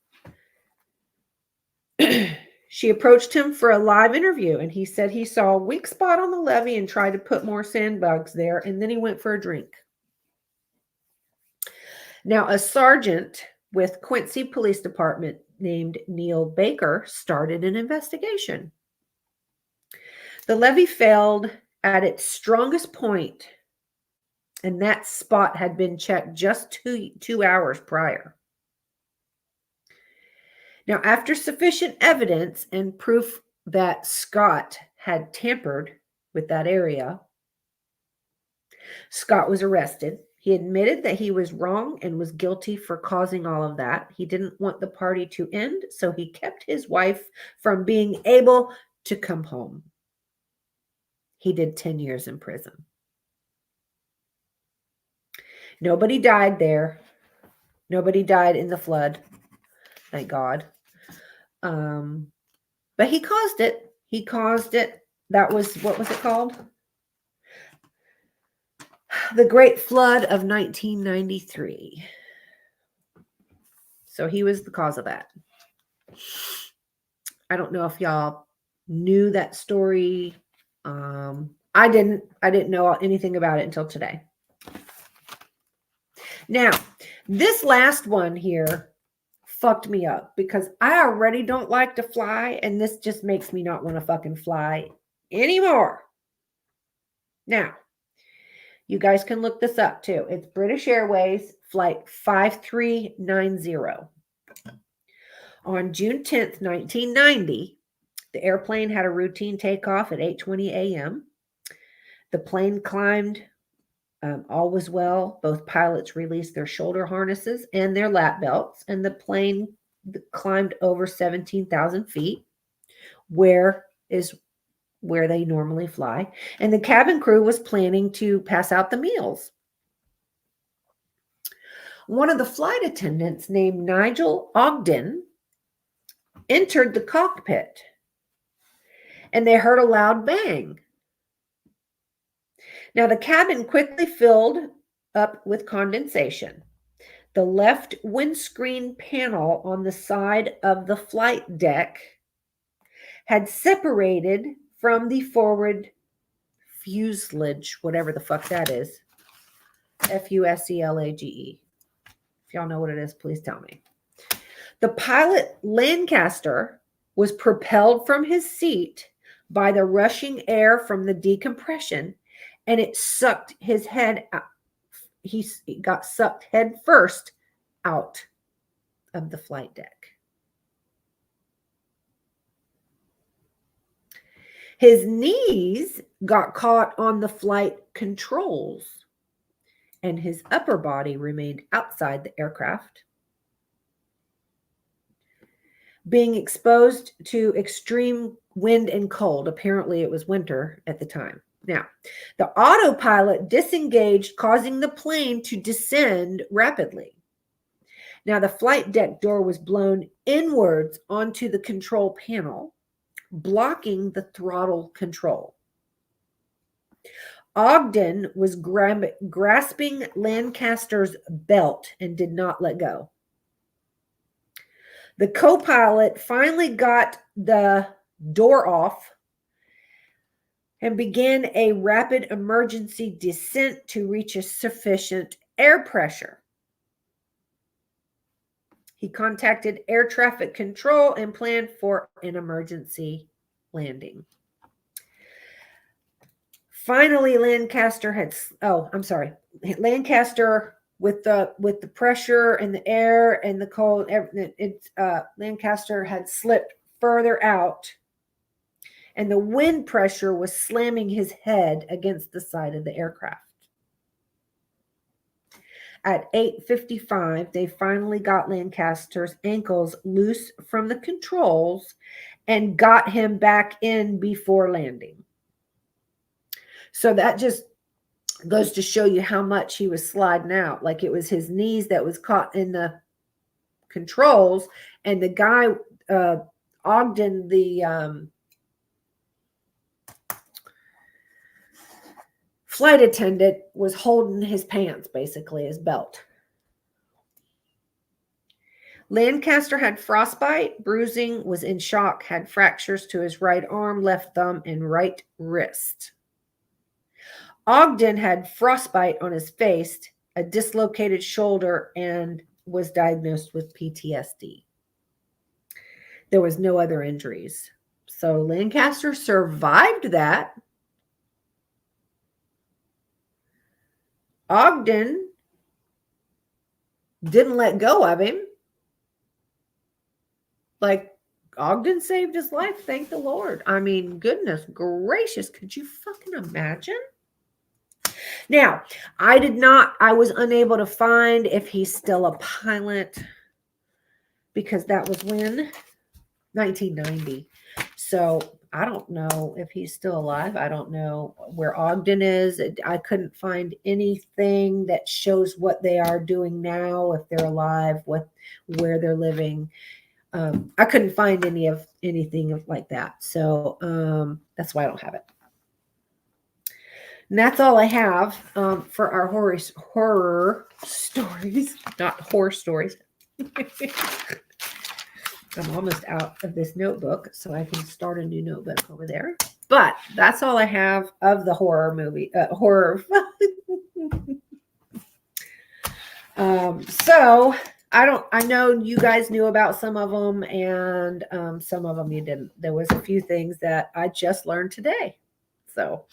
She approached him for a live interview, and he said he saw a weak spot on the levee and tried to put more sandbags there, and then he went for a drink. Now, a sergeant with Quincy Police Department named Neil Baker started an investigation. The levee failed at its strongest point, and that spot had been checked just two hours prior. Now, after sufficient evidence and proof that Scott had tampered with that area, Scott was arrested. He admitted that he was wrong and was guilty for causing all of that. He didn't want the party to end, so he kept his wife from being able to come home. He did 10 years in prison. Nobody died there. Nobody died in the flood. Thank God. But he caused it. He caused it. That was, what was it called? The Great Flood of 1993. So he was the cause of that. I don't know if y'all knew that story. I didn't know anything about it until today. Now, this last one here fucked me up because I already don't like to fly, and this just makes me not want to fucking fly anymore. Now, you guys can look this up too. It's British Airways flight 5390. On June 10th, 1990, the airplane had a routine takeoff at 8:20 a.m. The plane climbed. All was well. Both pilots released their shoulder harnesses and their lap belts, and the plane climbed over 17,000 feet, where they normally fly. And the cabin crew was planning to pass out the meals. One of the flight attendants, named Nigel Ogden, entered the cockpit, and they heard a loud bang. Now, the cabin quickly filled up with condensation. The left windscreen panel on the side of the flight deck had separated from the forward fuselage, whatever the fuck that is. Fuselage. If y'all know what it is, please tell me. The pilot, Lancaster, was propelled from his seat by the rushing air from the decompression, and it sucked his head out. He got sucked head first out of the flight deck. His knees got caught on the flight controls, and his upper body remained outside the aircraft. Being exposed to extreme wind and cold, apparently it was winter at the time, Now, the autopilot disengaged, causing the plane to descend rapidly. Now, the flight deck door was blown inwards onto the control panel, blocking the throttle control. Ogden was grasping Lancaster's belt and did not let go. The co-pilot finally got the door off and began a rapid emergency descent to reach a sufficient air pressure. He contacted air traffic control and planned for an emergency landing. Finally, Lancaster with the pressure and the air and the cold, Lancaster had slipped further out, and the wind pressure was slamming his head against the side of the aircraft. At 8:55, they finally got Lancaster's ankles loose from the controls and got him back in before landing. So that just goes to show you how much he was sliding out. Like it was his knees that was caught in the controls, and the guy, Ogden, the flight attendant, was holding his pants, basically his belt. Lancaster had frostbite, bruising, was in shock, had fractures to his right arm, left thumb, and right wrist. Ogden had frostbite on his face, a dislocated shoulder, and was diagnosed with PTSD. There was no other injuries. So Lancaster survived that. Ogden didn't let go of him. Like, Ogden saved his life, thank the Lord. I mean, goodness gracious, could you fucking imagine? Now, I was unable to find if he's still a pilot, because that was when 1990. So I don't know if he's still alive. I don't know where Ogden is. I couldn't find anything that shows what they are doing now, if they're alive, where they're living. I couldn't find anything like that. So that's why I don't have it. And that's all I have for our horror stories, not horror stories. I'm almost out of this notebook, so I can start a new notebook over there. But that's all I have of the horror movie. So I know you guys knew about some of them, and some of them you didn't. There was a few things that I just learned today. So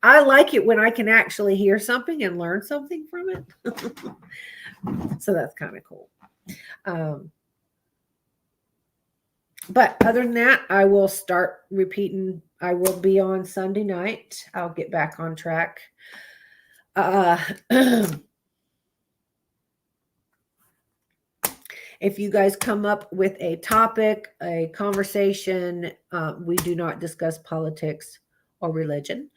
I like it when I can actually hear something and learn something from it. So that's kind of cool. But other than that, I will start repeating. I will be on Sunday night. I'll get back on track. If you guys come up with a topic, a conversation, we do not discuss politics or religion,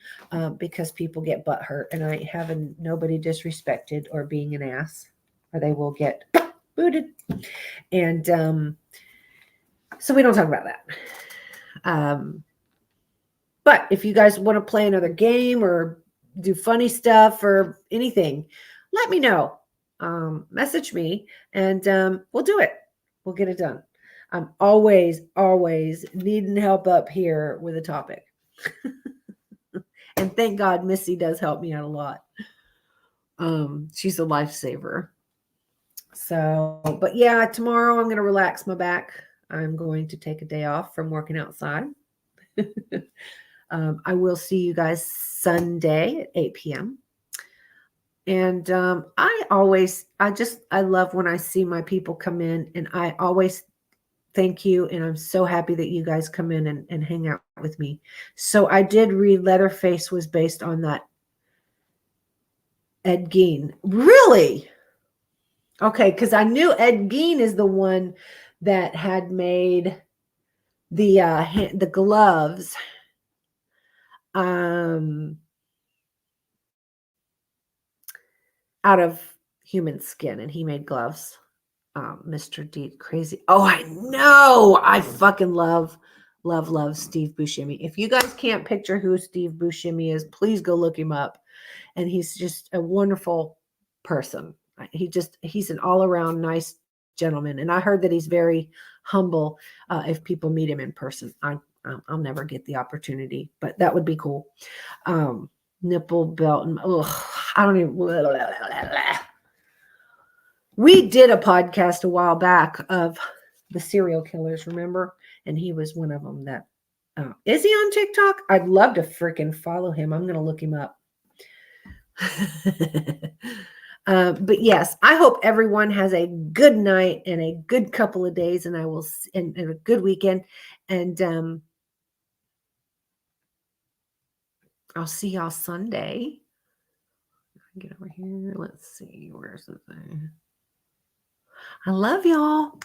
because people get butthurt, and I ain't having nobody disrespected or being an ass, or they will get booted. And so we don't talk about that. But if you guys want to play another game or do funny stuff or anything, let me know. Message me, and we'll do it. We'll get it done. I'm always needing help up here with a topic. And thank God Missy does help me out a lot. She's a lifesaver. So, but yeah, tomorrow I'm going to relax my back. I'm going to take a day off from working outside. I will see you guys Sunday at 8 p.m. And I love when I see my people come in, and I always thank you. And I'm so happy that you guys come in and hang out with me. So I did read Leatherface was based on that Ed Gein. Really? Okay, because I knew Ed Gein is the one that had made the gloves. And out of human skin, and he made gloves. Mr. D, crazy. Oh, I know. I fucking love Steve Buscemi. If you guys can't picture who Steve Buscemi is, please go look him up. And he's just a wonderful person. He's an all around nice gentleman. And I heard that he's very humble. If people meet him in person, I'll never get the opportunity, but that would be cool. Nipple belt and I don't even. Blah, blah, blah, blah. We did a podcast a while back of the serial killers, remember? And he was one of them. That is he on TikTok? I'd love to freaking follow him. I'm going to look him up. But yes, I hope everyone has a good night and a good couple of days, and and a good weekend. And I'll see y'all Sunday. Get over here. Let's see. Where's the thing? I love y'all.